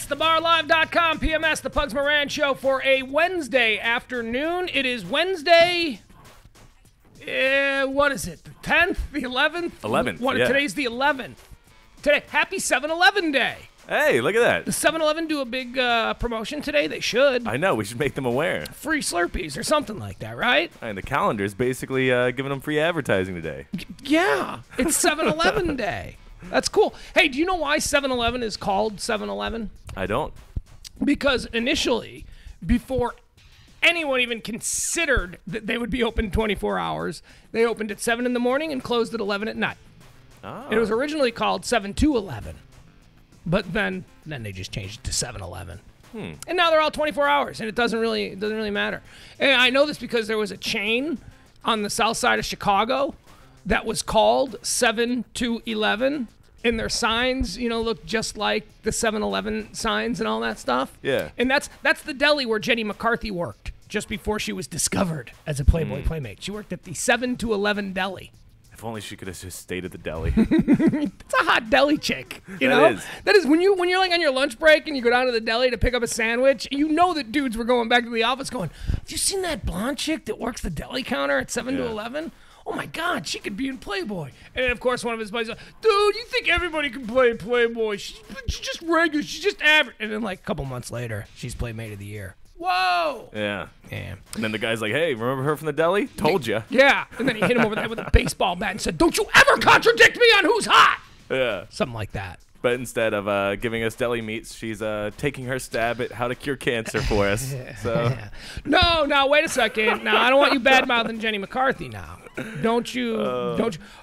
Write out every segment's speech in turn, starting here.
It's thebarlive.com, PMS, the Pugs Moran Show for a Wednesday afternoon. It is Wednesday, what is it, the 10th, the 11th? 11th, yeah. Today's the 11th. Today, happy 7-Eleven Day. Hey, look at that. Does 7-Eleven do a big promotion today? They should. I know, we should make them aware. Free Slurpees or something like that, right? And the calendar's basically giving them free advertising today. Yeah, it's 7-Eleven Day. That's cool. Hey, do you know why 7-Eleven is called 7-Eleven? I don't. Because initially, before anyone even considered that they would be open 24 hours, they opened at 7 in the morning and closed at 11 at night. Oh. It was originally called 7 to 11. But then they just changed it to 7-Eleven. And now they're all 24 hours, and it doesn't really matter. And I know this because there was a chain on the south side of Chicago that was called 7 to 11, and their signs, look just like the 7-Eleven signs and all that stuff. Yeah. And that's the deli where Jenny McCarthy worked just before she was discovered as a Playboy Playmate. She worked at the 7 to 11 deli. If only she could have just stayed at the deli. It's a hot deli chick, you know? That is when you're like on your lunch break and you go down to the deli to pick up a sandwich, you know that dudes were going back to the office going, have you seen that blonde chick that works the deli counter at 7 to 11? Oh my God, she could be in Playboy. And then, of course, one of his buddies goes, dude, you think everybody can play Playboy? She's just regular, she's just average. And then like a couple months later, she's Playmate of the Year. Whoa! Yeah. Yeah. And then the guy's like, hey, remember her from the deli? Told you. Yeah. And then he hit him over the head with a baseball bat and said, don't you ever contradict me on who's hot! Yeah. Something like that. But instead of giving us deli meats, she's taking her stab at how to cure cancer for us. So. No, wait a second. Now, I don't want you bad-mouthing Jenny McCarthy now. Don't you.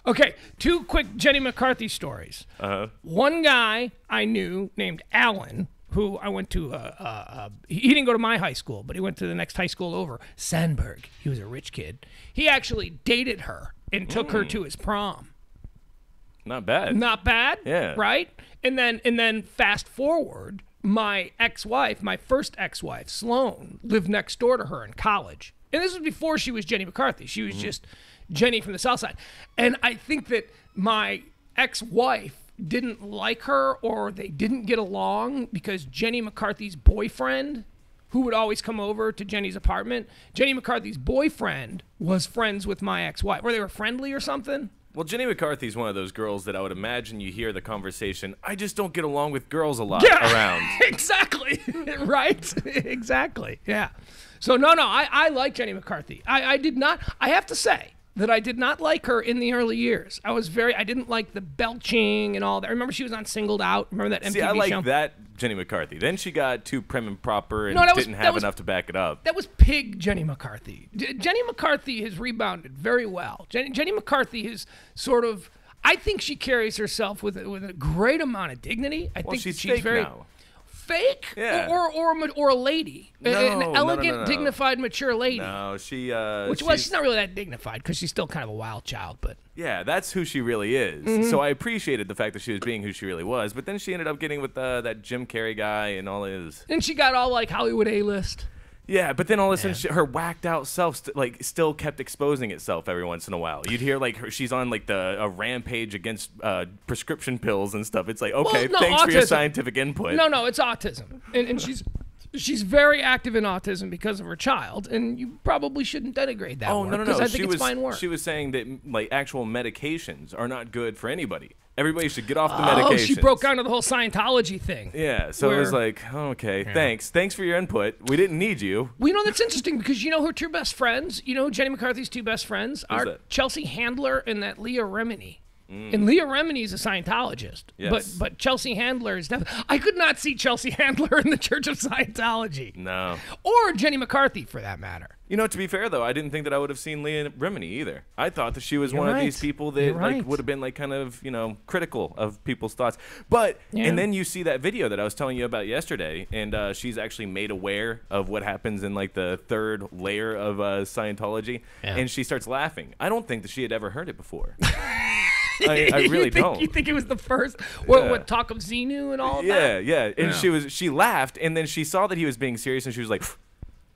Okay, two quick Jenny McCarthy stories. One guy I knew named Alan, who I went to, he didn't go to my high school, but he went to the next high school over, Sandberg. He was a rich kid. He actually dated her and took her to his prom. Not bad. Not bad? Yeah. Right? And then fast forward, my ex-wife, my first ex-wife, Sloan, lived next door to her in college. And this was before she was Jenny McCarthy. She was just Jenny from the South Side. And I think that my ex-wife didn't like her or they didn't get along because Jenny McCarthy's boyfriend, who would always come over to Jenny's apartment, Jenny McCarthy's boyfriend was friends with my ex-wife. Or they were friendly or something. Well, Jenny McCarthy's one of those girls that I would imagine you hear the conversation, I just don't get along with girls a lot around. Exactly. Right? Exactly. Yeah. So, no, I like Jenny McCarthy. I did not, I have to say that I did not like her in the early years. I didn't like the belching and all that. Remember she was on Singled Out? Remember that MTV show? See, I like that Jenny McCarthy. Then she got too prim and proper and didn't have enough to back it up. That was pig Jenny McCarthy. Jenny McCarthy has rebounded very well. Jenny McCarthy is sort of, I think she carries herself with a great amount of dignity. I think she's fake very now. Fake? Yeah. Or a lady. An elegant, dignified, mature lady. No, she's not really that dignified because she's still kind of a wild child, but yeah, that's who she really is. So I appreciated the fact that she was being who she really was, but then she ended up getting with that Jim Carrey guy and all his. And she got all like Hollywood A-list. Yeah, but then all of a sudden, her whacked out self still kept exposing itself every once in a while. You'd hear she's on like a rampage against prescription pills and stuff. It's like, okay, thanks for your scientific input. No, it's autism, and she's very active in autism because of her child, and you probably shouldn't denigrate that. Oh, no, because I think it's fine work. She was saying that like actual medications are not good for anybody. Everybody should get off the medications. Oh, she broke down to the whole Scientology thing. Yeah, so it was like, okay, thanks for your input. We didn't need you. Well, that's interesting because you know her two best friends, Jenny McCarthy's two best friends are Chelsea Handler and that Leah Remini. And Leah Remini is a Scientologist. Yes. But Chelsea Handler is definitely... I could not see Chelsea Handler in the Church of Scientology. No. Or Jenny McCarthy, for that matter. To be fair, though, I didn't think that I would have seen Leah Remini either. I thought that she was one of these people that would have been kind of, critical of people's thoughts. But, and then you see that video that I was telling you about yesterday, and she's actually made aware of what happens in the third layer of Scientology, and she starts laughing. I don't think that she had ever heard it before. I really don't. You think it was the first what talk of Xenu and all of that? Yeah. And she laughed, and then she saw that he was being serious, and she was like,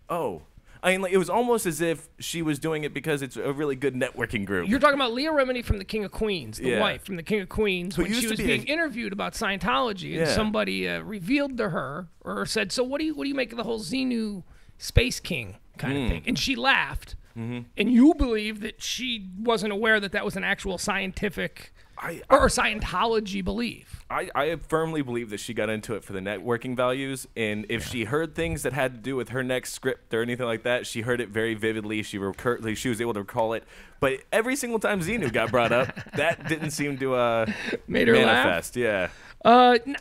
oh. I mean, like, it was almost as if she was doing it because it's a really good networking group. You're talking about Leah Remini from the King of Queens, the wife from the King of Queens, when she was being interviewed about Scientology, and somebody revealed to her or said, "So what do you make of the whole Xenu Space King kind of thing?" And she laughed. And you believe that she wasn't aware that that was an actual scientific or Scientology belief. I firmly believe that she got into it for the networking values, and if she heard things that had to do with her next script or anything like that, she heard it very vividly. She was able to recall it. But every single time Xenu got brought up, that didn't seem to made her manifest. Laugh?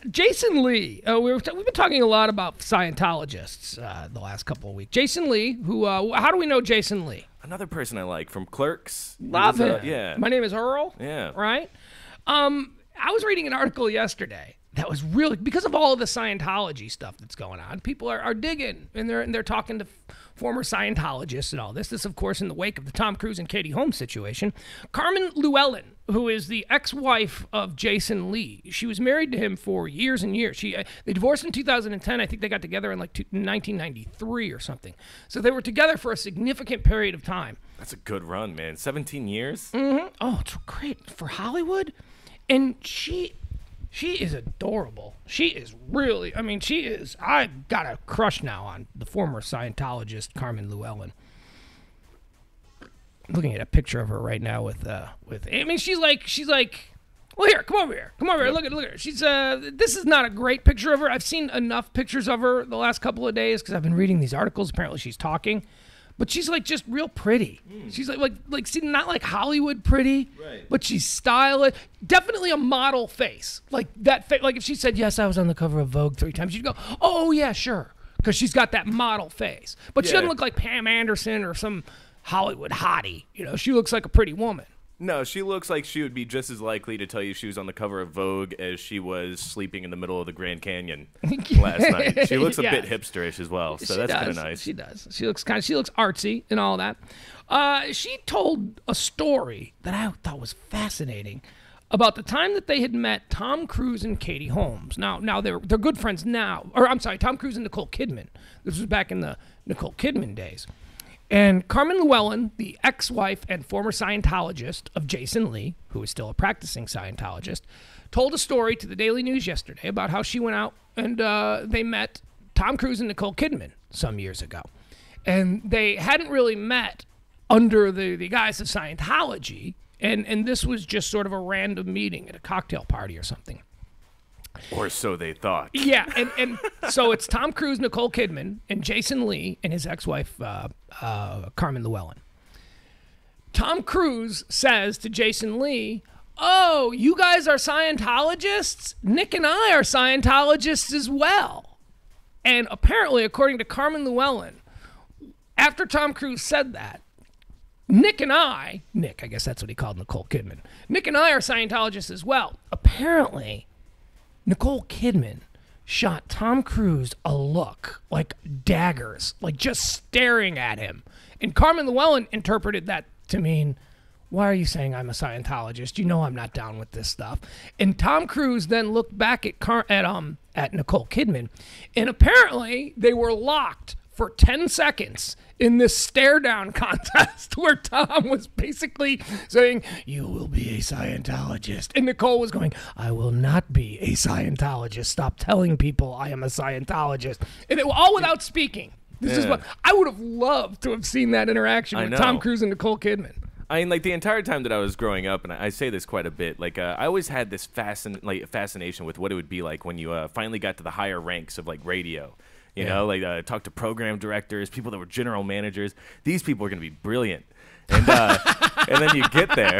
Jason Lee. We've been talking a lot about Scientologists the last couple of weeks. Jason Lee, who how do we know Jason Lee? Another person I like from Clerks. Love him. Yeah. My name is Earl. Yeah. Right? I was reading an article yesterday that was really, because of all of the Scientology stuff that's going on, people are digging, and they're talking to former Scientologists and all this. This, of course, in the wake of the Tom Cruise and Katie Holmes situation. Carmen Llewellyn, who is the ex-wife of Jason Lee, she was married to him for years and years. They divorced in 2010. I think they got together in 1993 or something. So they were together for a significant period of time. That's a good run, man. 17 years? Mm-hmm. Oh, it's great for Hollywood. And she is adorable. She is really, I got a crush now on the former Scientologist Carmen Llewellyn. Looking at a picture of her right now with she's like, well, here, come over here. Look at her. She's, this is not a great picture of her. I've seen enough pictures of her the last couple of days because I've been reading these articles. Apparently she's talking. But she's like just real pretty. She's like see, not like Hollywood pretty, right, but she's stylish. Definitely a model face. Like that like if she said, "Yes, I was on the cover of Vogue 3 times," you'd go, "Oh yeah, sure," because she's got that model face. But she doesn't look like Pam Anderson or some Hollywood hottie. She looks like a pretty woman. No, she looks like she would be just as likely to tell you she was on the cover of Vogue as she was sleeping in the middle of the Grand Canyon last night. She looks a bit hipsterish as well, so that's kind of nice. She does. She looks artsy and all that. She told a story that I thought was fascinating about the time that they had met Tom Cruise and Katie Holmes. Now they're good friends now. Or I'm sorry, Tom Cruise and Nicole Kidman. This was back in the Nicole Kidman days. And Carmen Llewellyn, the ex-wife and former Scientologist of Jason Lee, who is still a practicing Scientologist, told a story to the Daily News yesterday about how she went out and they met Tom Cruise and Nicole Kidman some years ago. And they hadn't really met under the guise of Scientology, and this was just sort of a random meeting at a cocktail party or something. Or so they thought. Yeah, and so it's Tom Cruise, Nicole Kidman, and Jason Lee and his ex-wife, Carmen Llewellyn. Tom Cruise says to Jason Lee, "Oh, you guys are Scientologists? Nick and I are Scientologists as well." And apparently, according to Carmen Llewellyn, after Tom Cruise said that, Nick, I guess that's what he called Nicole Kidman, Nick and I are Scientologists as well. Apparently, Nicole Kidman shot Tom Cruise a look, like daggers, like just staring at him. And Carmen Llewellyn interpreted that to mean, "Why are you saying I'm a Scientologist? You know I'm not down with this stuff." And Tom Cruise then looked back at Nicole Kidman, and apparently they were locked for 10 seconds in this stare-down contest where Tom was basically saying, "You will be a Scientologist." And Nicole was going, "I will not be a Scientologist. Stop telling people I am a Scientologist." And it all without speaking. This is what I would have loved to have seen that interaction with Tom Cruise and Nicole Kidman. I mean, like, the entire time that I was growing up, and I say this quite a bit, like, I always had this fascination with what it would be like when you finally got to the higher ranks of, like, radio. You know, like, talk to program directors, people that were general managers. These people are going to be brilliant. And and then you get there.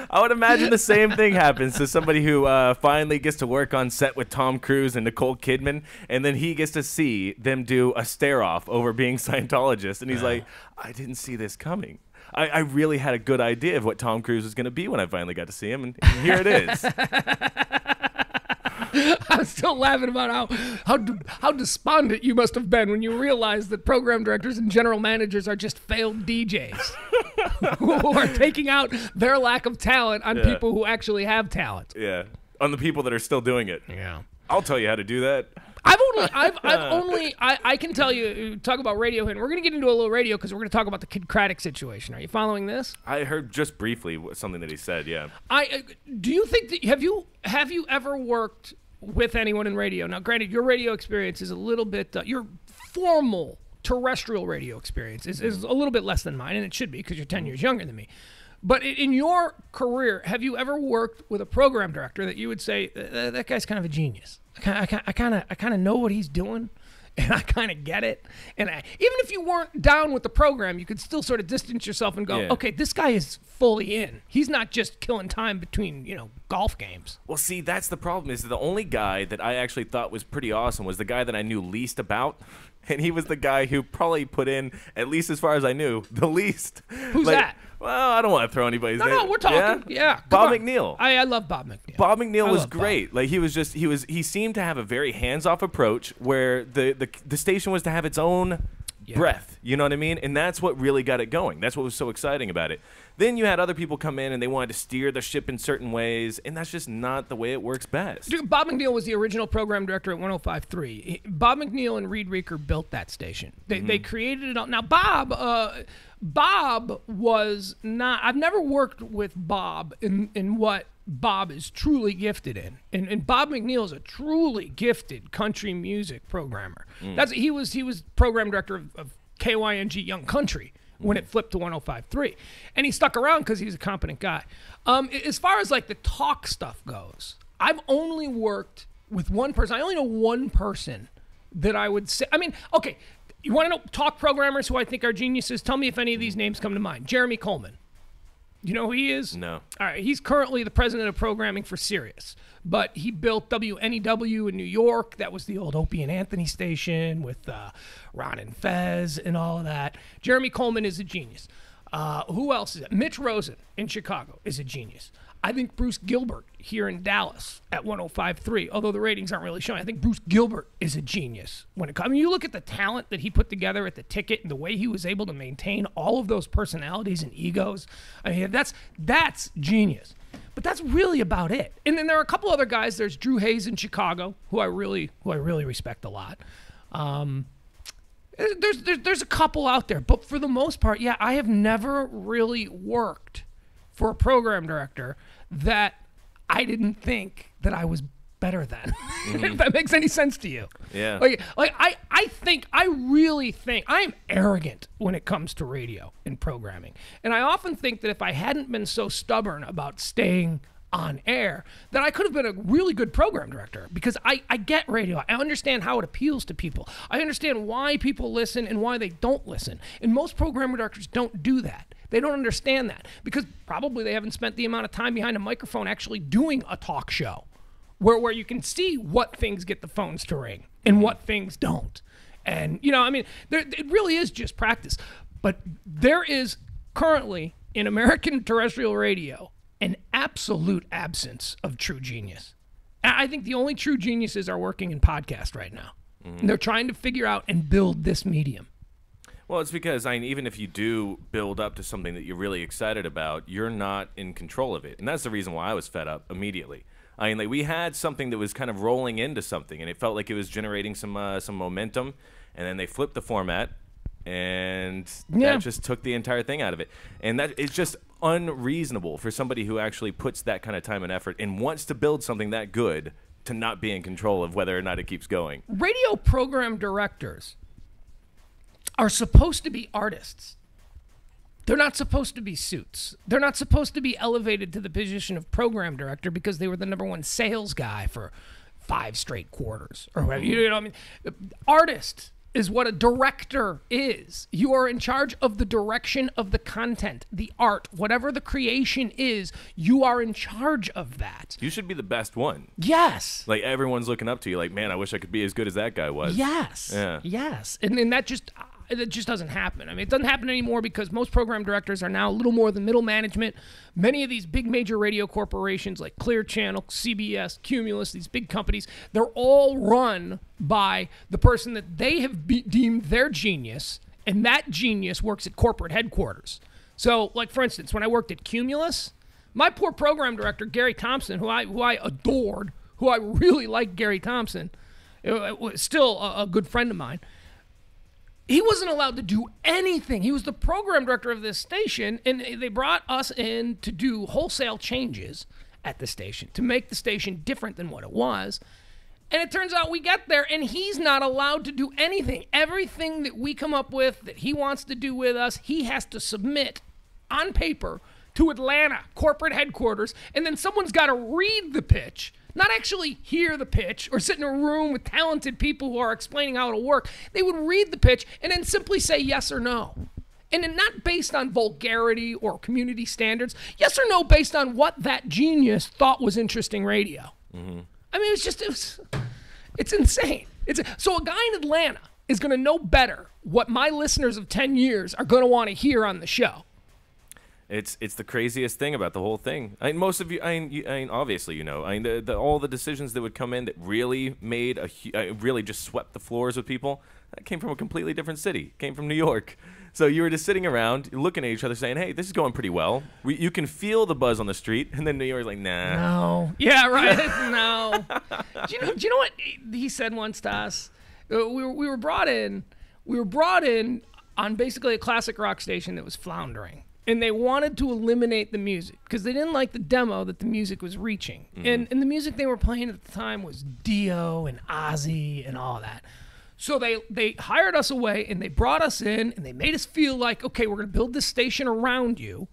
I would imagine the same thing happens to somebody who finally gets to work on set with Tom Cruise and Nicole Kidman, and then he gets to see them do a stare-off over being Scientologists, and he's like, "I didn't see this coming. I really had a good idea of what Tom Cruise was going to be when I finally got to see him, and here it is." I'm still laughing about how despondent you must have been when you realized that program directors and general managers are just failed DJs who are taking out their lack of talent on people who actually have talent. Yeah, on the people that are still doing it. Yeah. I'll tell you how to do that. I can tell you, talk about radio, and we're going to get into a little radio because we're going to talk about the Kid Craddock situation. Are you following this? I heard just briefly something that he said, yeah. Do you think that, have you ever worked with anyone in radio? Now, granted, your radio experience is a little bit, your formal terrestrial radio experience is a little bit less than mine, and it should be because you're 10 years younger than me. But in your career, have you ever worked with a program director that you would say, that guy's kind of a genius? I kind of know what he's doing, and I kind of get it. And even if you weren't down with the program, you could still sort of distance yourself and go, okay, this guy is fully in. He's not just killing time between, golf games. Well, see, that's the problem is the only guy that I actually thought was pretty awesome was the guy that I knew least about. And he was the guy who probably put in, at least as far as I knew, the least. Who's that? Well, I don't want to throw anybody's name. No, we're talking. Yeah. Bob McNeil. I love Bob McNeil. Bob McNeil was great. Bob. Like he seemed to have a very hands-off approach where the station was to have its own breath. You know what I mean? And that's what really got it going. That's what was so exciting about it. Then you had other people come in and they wanted to steer the ship in certain ways, and that's just not the way it works best. Dude, Bob McNeil was the original program director at 105.3. Bob McNeil and Reed Reeker built that station. They created it all. Now, Bob was not... I've never worked with Bob in what Bob is truly gifted in. And Bob McNeil is a truly gifted country music programmer. He was program director of KYNG Young Country when it flipped to 105.3. And he stuck around because he's a competent guy. As far as like the talk stuff goes, I've only worked with one person. I only know one person that I would say... I mean, okay, you want to know talk programmers who I think are geniuses? Tell me if any of these names come to mind. Jeremy Coleman. You know who he is? No. All right, he's currently the president of programming for Sirius, but he built WNEW in New York. That was the old Opie and Anthony station with Ron and Fez and all of that. Jeremy Coleman is a genius. Who else is it? Mitch Rosen in Chicago is a genius. I think Bruce Gilbert here in Dallas at 105.3, although the ratings aren't really showing, I think Bruce Gilbert is a genius when it comes. I mean, you look at the talent that he put together at the ticket and the way he was able to maintain all of those personalities and egos. I mean, that's genius. But that's really about it. And then there are a couple other guys. There's Drew Hayes in Chicago, who I really respect a lot. There's a couple out there, but for the most part, yeah, I have never really worked for a program director that I didn't think that I was better than. If that makes any sense to you. Yeah. I really think I am arrogant when it comes to radio and programming. And I often think that if I hadn't been so stubborn about staying on air, that I could have been a really good program director because I get radio. I understand how it appeals to people. I understand why people listen and why they don't listen. And most program directors don't do that. They don't understand that because probably they haven't spent the amount of time behind a microphone actually doing a talk show where you can see what things get the phones to ring and what things don't. And, it really is just practice. But there is currently in American terrestrial radio an absolute absence of true genius. I think the only true geniuses are working in podcast right now. And they're trying to figure out and build this medium. Well, it's because even if you do build up to something that you're really excited about, you're not in control of it. And that's the reason why I was fed up immediately. We had something that was kind of rolling into something, and it felt like it was generating some momentum, and then they flipped the format, and that just took the entire thing out of it. And that is just unreasonable for somebody who actually puts that kind of time and effort and wants to build something that good to not be in control of whether or not it keeps going. Radio program directors are supposed to be artists. They're not supposed to be suits. They're not supposed to be elevated to the position of program director because they were the #1 sales guy for 5 straight quarters or whatever. You know what I mean? Artist is what a director is. You are in charge of the direction of the content, the art, whatever the creation is, you are in charge of that. You should be the best one. Yes. Like everyone's looking up to you like, man, I wish I could be as good as that guy was. Yes. Yeah. Yes. And that just... It just doesn't happen. I mean, it doesn't happen anymore because most program directors are now a little more than middle management. Many of these big major radio corporations like Clear Channel, CBS, Cumulus, these big companies, they're all run by the person that they have deemed their genius, and that genius works at corporate headquarters. So, like, for instance, when I worked at Cumulus, my poor program director, Gary Thompson, who I adored, who I really liked Gary Thompson, still a good friend of mine. He wasn't allowed to do anything. He was the program director of this station, and they brought us in to do wholesale changes at the station to make the station different than what it was. And it turns out we get there, and he's not allowed to do anything. Everything that we come up with that he wants to do with us, he has to submit on paper to Atlanta corporate headquarters, and then someone's got to read the pitch. Not actually hear the pitch or sit in a room with talented people who are explaining how it'll work. They would read the pitch and then simply say yes or no. And then not based on vulgarity or community standards. Yes or no based on what that genius thought was interesting radio. Mm-hmm. I mean, it's insane. So a guy in Atlanta is going to know better what my listeners of 10 years are going to want to hear on the show. It's the craziest thing about the whole thing. I mean, most of you, obviously, all the decisions that would come in that really made really just swept the floors with people, that came from a completely different city. Came from New York. So you were just sitting around, looking at each other, saying, "Hey, this is going pretty well." You can feel the buzz on the street, and then New York's like, "Nah." No. Yeah, right. No. Do you know what he said once to us? We were brought in. We were brought in on basically a classic rock station that was floundering. And they wanted to eliminate the music because they didn't like the demo that the music was reaching. Mm-hmm. And the music they were playing at the time was Dio and Ozzy and all that. So they hired us away, and they brought us in, and they made us feel like, okay, we're going to build this station around you.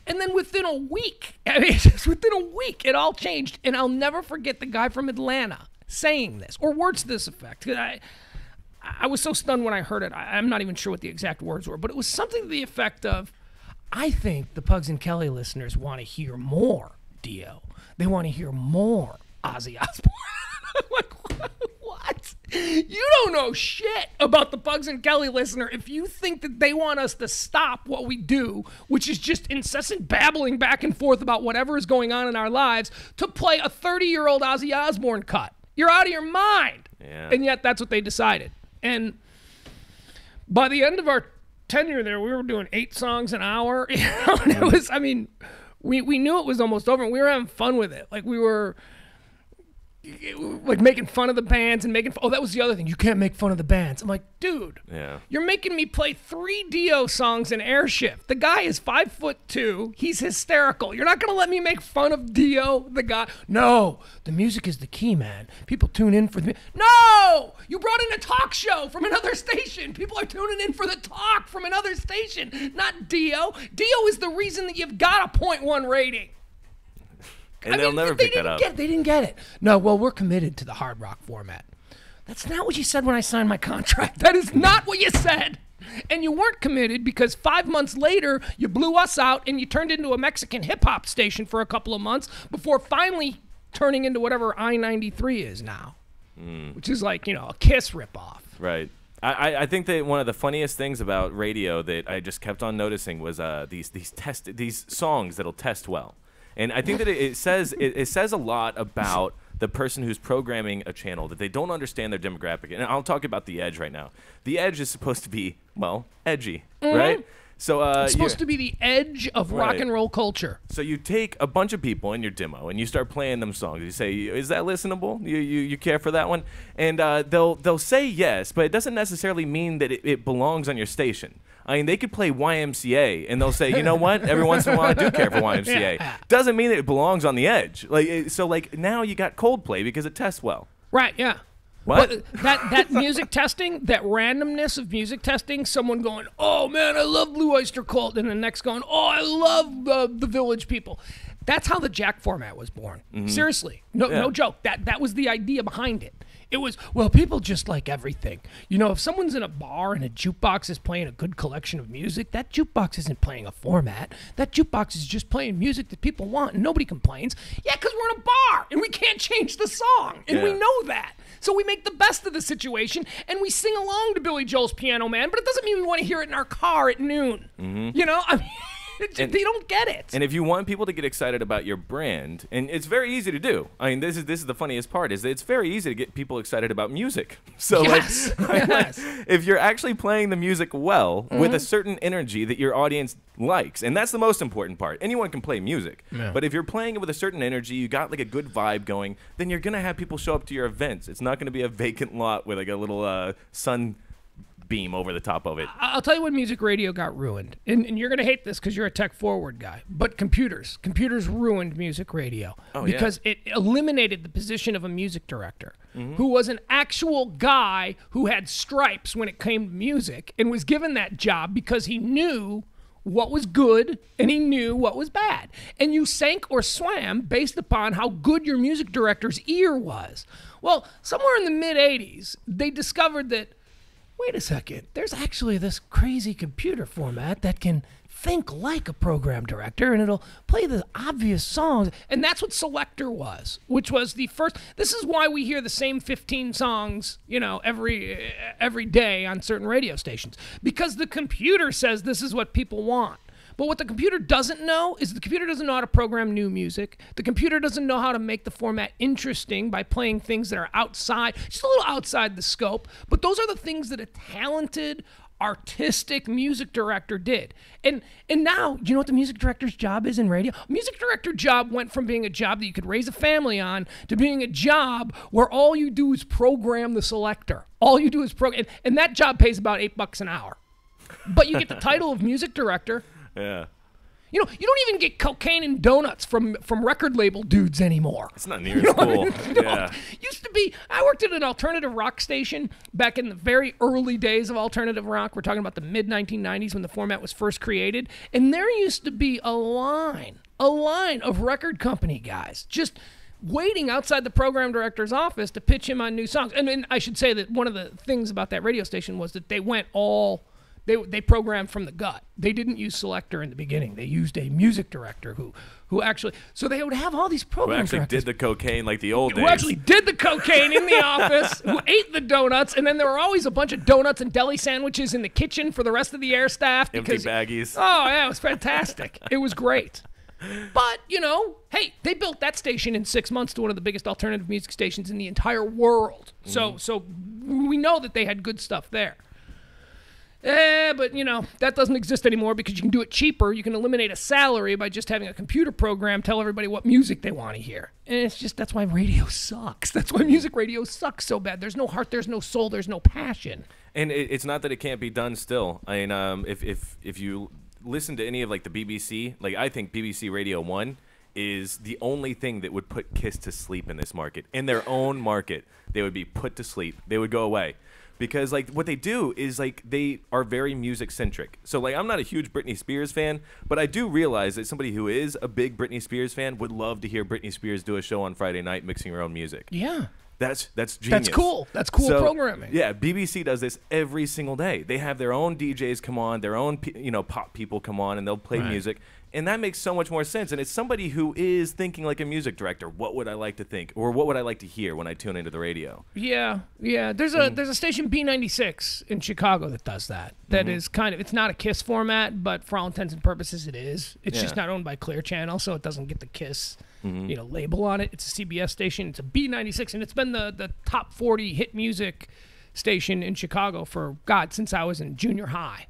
And then within a week, it all changed. And I'll never forget the guy from Atlanta saying this, or words to this effect. I was so stunned when I heard it. I'm not even sure what the exact words were, but it was something to the effect of, I think the Pugs and Kelly listeners want to hear more Dio. They want to hear more Ozzy Osbourne. I'm like, what? You don't know shit about the Pugs and Kelly listener if you think that they want us to stop what we do, which is just incessant babbling back and forth about whatever is going on in our lives, to play a 30-year-old Ozzy Osbourne cut. You're out of your mind. Yeah. And yet that's what they decided. And by the end of our tenure there, we were doing 8 songs an hour. You know, and it was, I mean, we knew it was almost over, and we were having fun with it. Like, we were like making fun of the bands and making, oh, that was the other thing. You can't make fun of the bands. I'm like, dude, you're making me play 3 Dio songs in Airship. The guy is 5'2". He's hysterical. You're not going to let me make fun of Dio, the guy. No, the music is the key, man. People tune in for the, no, you brought in a talk show from another station. People are tuning in for the talk from another station, not Dio. Dio is the reason that you've got a 0.1 rating. And they'll never pick that up. They didn't get it. No, well, we're committed to the hard rock format. That's not what you said when I signed my contract. That is not what you said. And you weren't committed because 5 months later, you blew us out and you turned into a Mexican hip-hop station for a couple of months before finally turning into whatever I-93 is now, which is like, a Kiss ripoff. Right. I think that one of the funniest things about radio that I just kept on noticing was these songs that'll test well. And I think that it says a lot about the person who's programming a channel, that they don't understand their demographic. And I'll talk about The Edge right now. The Edge is supposed to be, well, edgy, right? So it's supposed to be the edge of rock and roll culture. So you take a bunch of people in your demo and you start playing them songs. You say, "Is that listenable? You care for that one?" And they'll say yes, but it doesn't necessarily mean that it belongs on your station. I mean, they could play YMCA, and they'll say, "You know what? Every once in a while, I do care for YMCA." Doesn't mean that it belongs on the Edge. Like now you got Coldplay because it tests well. Right? Yeah. What? But that music testing, that randomness of music testing, someone going, "Oh man, I love Blue Oyster Cult," and the next going, "Oh, I love the Village People." That's how the Jack format was born. Mm-hmm. Seriously, no joke. That was the idea behind it. It was, well, people just like everything. If someone's in a bar and a jukebox is playing a good collection of music, that jukebox isn't playing a format. That jukebox is just playing music that people want, and nobody complains. Yeah, because we're in a bar, and we can't change the song, and we know that. So we make the best of the situation, and we sing along to Billy Joel's Piano Man, but it doesn't mean we want to hear it in our car at noon. Mm-hmm. I mean, They don't get it. And if you want people to get excited about your brand, and it's very easy to do. I mean, this is the funniest part, is that it's very easy to get people excited about music. So yes. if you're actually playing the music well with a certain energy that your audience likes, and that's the most important part. Anyone can play music, but if you're playing it with a certain energy, you got like a good vibe going, then you're gonna have people show up to your events. It's not gonna be a vacant lot with like a little sun beam over the top of it. I'll tell you when music radio got ruined, and you're gonna hate this because you're a tech forward guy, but computers ruined music radio because it eliminated the position of a music director who was an actual guy who had stripes when it came to music and was given that job because he knew what was good and he knew what was bad, and you sank or swam based upon how good your music director's ear was. Well, somewhere in the mid 80s they discovered that, wait a second, there's actually this crazy computer format that can think like a program director, and it'll play the obvious songs. And that's what Selector was, which was the first. This is why we hear the same 15 songs, every day on certain radio stations, because the computer says this is what people want. But what the computer doesn't know is the computer doesn't know how to program new music. The computer doesn't know how to make the format interesting by playing things that are outside, just a little outside the scope. But those are the things that a talented, artistic music director did. And now, you know what the music director's job is in radio? Music director job went from being a job that you could raise a family on to being a job where all you do is program the selector. All you do is program, and that job pays about $8 an hour. But you get the title of music director. Yeah. You don't even get cocaine and donuts from record label dudes anymore. It's not near as cool. Yeah. Used to be, I worked at an alternative rock station back in the very early days of alternative rock. We're talking about the mid-1990s when the format was first created. And there used to be a line of record company guys just waiting outside the program director's office to pitch him on new songs. And I should say that one of the things about that radio station was that they went all... They programmed from the gut. They didn't use Selector in the beginning. They used a music director who actually... So they would have all these program directors. Who actually did the cocaine like the old days. Who actually did the cocaine in the office, who ate the donuts, and then there were always a bunch of donuts and deli sandwiches in the kitchen for the rest of the air staff. Empty baggies. Oh, yeah, it was fantastic. It was great. But, hey, they built that station in 6 months to one of the biggest alternative music stations in the entire world. So we know that they had good stuff there. But, that doesn't exist anymore because you can do it cheaper. You can eliminate a salary by just having a computer program tell everybody what music they want to hear. And it's just, that's why radio sucks. That's why music radio sucks so bad. There's no heart, there's no soul, there's no passion. And it's not that it can't be done still. I mean, if you listen to any of, like, the BBC, like, I think BBC Radio 1 is the only thing that would put KISS to sleep in this market. In their own market, they would be put to sleep. They would go away. Because, like, what they do is, like, they are very music-centric. So, like, I'm not a huge Britney Spears fan, but I do realize that somebody who is a big Britney Spears fan would love to hear Britney Spears do a show on Friday night mixing her own music. Yeah. That's genius. That's cool. That's cool programming. Yeah, BBC does this every single day. They have their own DJs come on, their own pop people come on, and they'll play music. And that makes so much more sense. And it's somebody who is thinking like a music director. What would I like to think? Or what would I like to hear when I tune into the radio? Yeah. There's a station, B96, in Chicago that does that. That is kind of, it's not a KISS format, but for all intents and purposes it is. It's just not owned by Clear Channel, so it doesn't get the KISS label on it. It's a CBS station. It's a B96, and it's been the top 40 hit music station in Chicago for, since I was in junior high.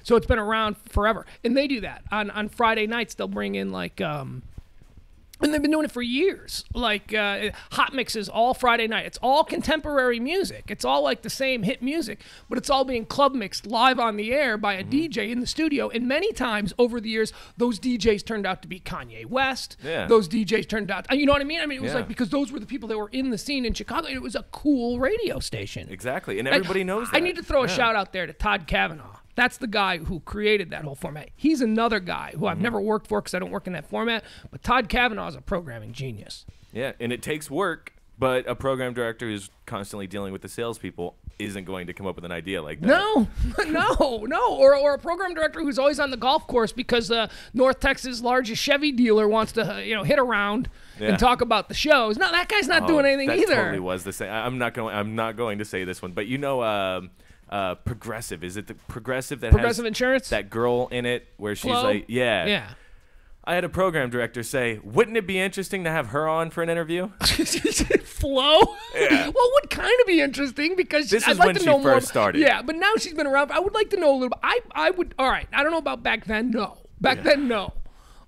So it's been around forever. And they do that. On Friday nights, they'll bring in, like, and they've been doing it for years, like hot mixes all Friday night. It's all contemporary music. It's all like the same hit music, but it's all being club mixed live on the air by a DJ in the studio. And many times over the years, those DJs turned out to be Kanye West. Yeah. Those DJs turned out, you know what I mean? I mean, it was like, because those were the people that were in the scene in Chicago, and it was a cool radio station. Exactly, and everybody knows that. I need to throw a shout out there to Todd Kavanaugh. That's the guy who created that whole format. He's another guy who I've never worked for because I don't work in that format, but Todd Kavanaugh is a programming genius. Yeah, and it takes work, but a program director who's constantly dealing with the salespeople isn't going to come up with an idea like that. No. Or a program director who's always on the golf course because North Texas' largest Chevy dealer wants to hit around and talk about the shows. No, that guy's not doing anything either. That totally was the same. I'm not going to say this one, but Progressive. Is it the Progressive that Progressive has Insurance? that girl in it where she's Flo? like, yeah. Yeah. I had a program director say, wouldn't it be interesting to have her on for an interview? Flo? Yeah. Well, it would kind of be interesting because This I'd is like when to she know first more. started. Yeah, but now she's been around. I would like to know a little bit. I would, all right, I don't know about back then, no. Back then, no.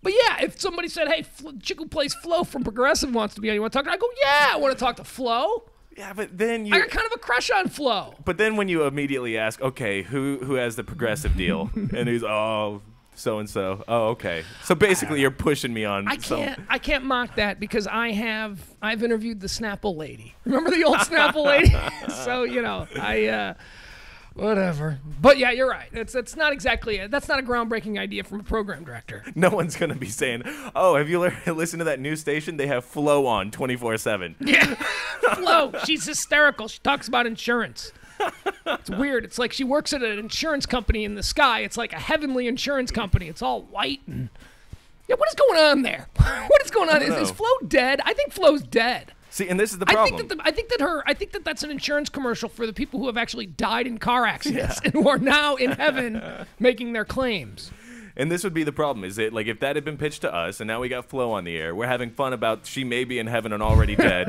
But yeah, if somebody said, hey, chick who plays Flo from Progressive wants to be on, you want to talk to her? I go, yeah, I want to talk to Flo. Yeah, but then you... I got kind of a crush on Flo. But then when you immediately ask, okay, who has the Progressive deal? And he's, oh... so-and-so. Oh, okay. So basically you're pushing me on. I can't mock that because I've interviewed the Snapple lady. Remember the old Snapple lady? So, whatever. But yeah, you're right. That's not exactly that's not a groundbreaking idea from a program director. No one's going to be saying, oh, have you listened to that news station? They have Flo on 24/7. Yeah. Flo, she's hysterical. She talks about insurance. It's weird. It's like she works at an insurance company in the sky. It's like a heavenly insurance company. It's all white and what is going on there? What is going on? Is Flo dead? I think Flo's dead. See, and this is the problem. I think that that's an insurance commercial for the people who have actually died in car accidents and who are now in heaven making their claims. And this would be the problem, is it like if that had been pitched to us and now we got Flo on the air, we're having fun about she may be in heaven and already dead.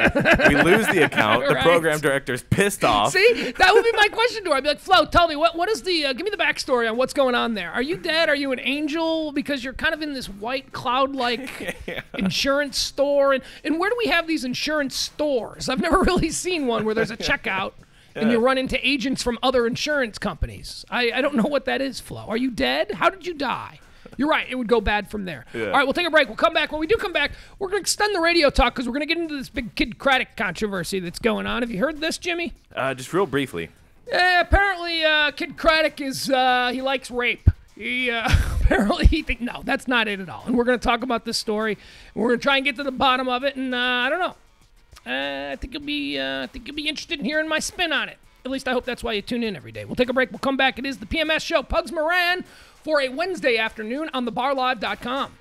We lose the account. The program director's pissed off. See, that would be my question to her. I'd be like, Flo, tell me what is the give me the backstory on what's going on there. Are you dead? Are you an angel? Because you're kind of in this white cloud-like insurance store. And where do we have these insurance stores? I've never really seen one where there's a checkout. And you run into agents from other insurance companies. I don't know what that is, Flo. Are you dead? How did you die? You're right. It would go bad from there. Yeah. All right, we'll take a break. We'll come back. When we do come back, we're going to extend the radio talk because we're going to get into this big Kid Craddock controversy that's going on. Have you heard this, Jimmy? Just real briefly. Apparently, Kid Craddock is, he likes rape. Apparently he thinks, no, that's not it at all. And we're going to talk about this story. And we're going to try and get to the bottom of it. And I don't know. I think you'll be interested in hearing my spin on it. At least I hope that's why you tune in every day. We'll take a break. We'll come back. It is the PMS show, Pugs Moran, for a Wednesday afternoon on thebarlive.com.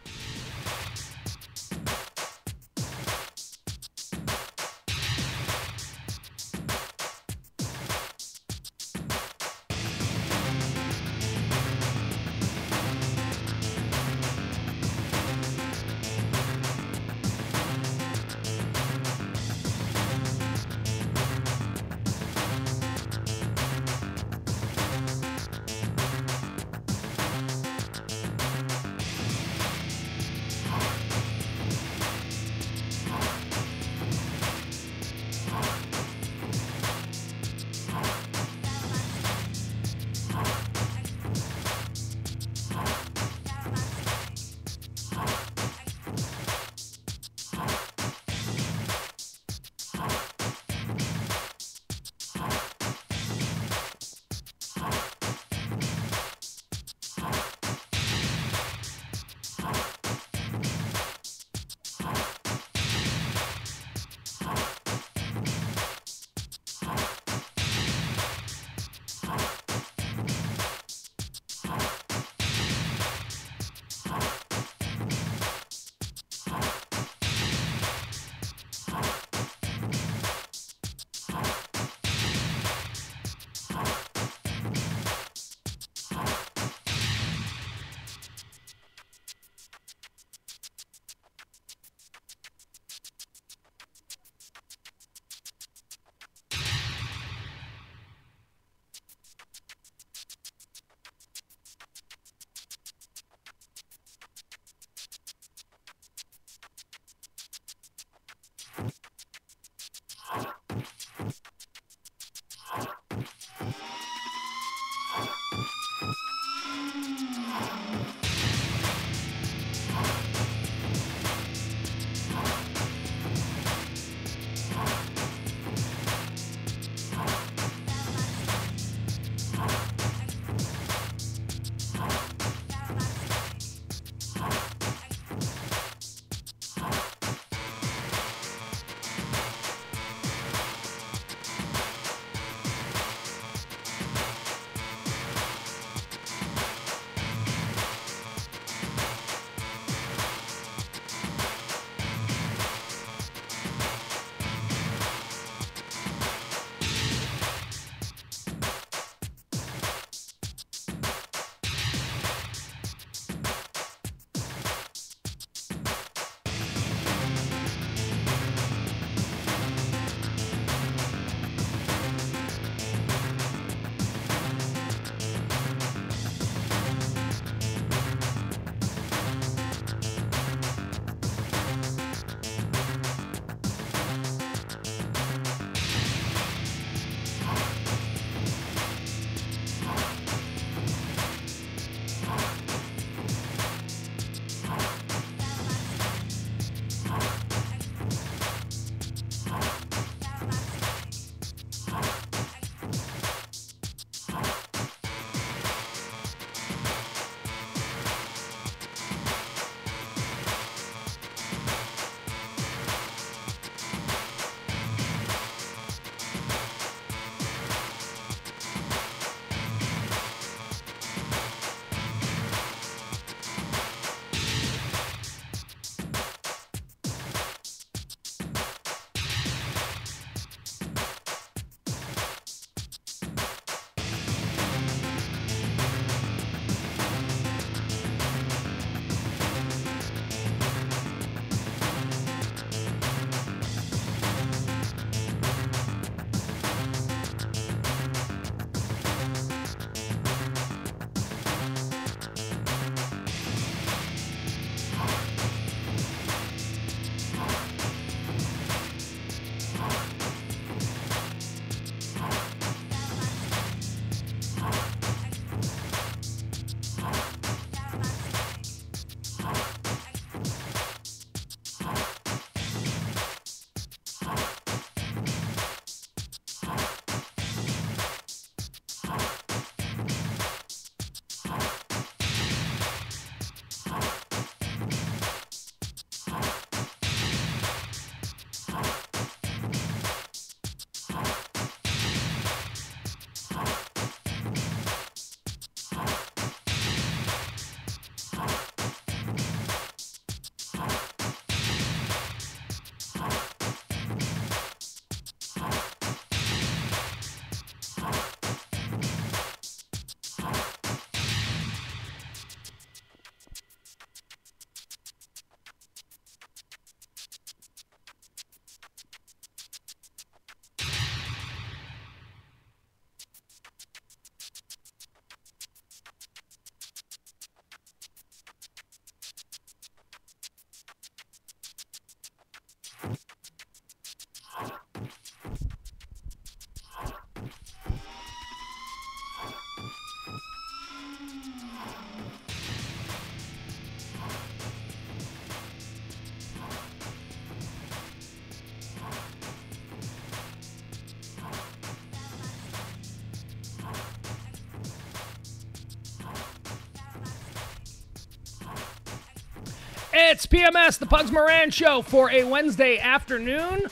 It's PMS, the Pugs Moran Show, for a Wednesday afternoon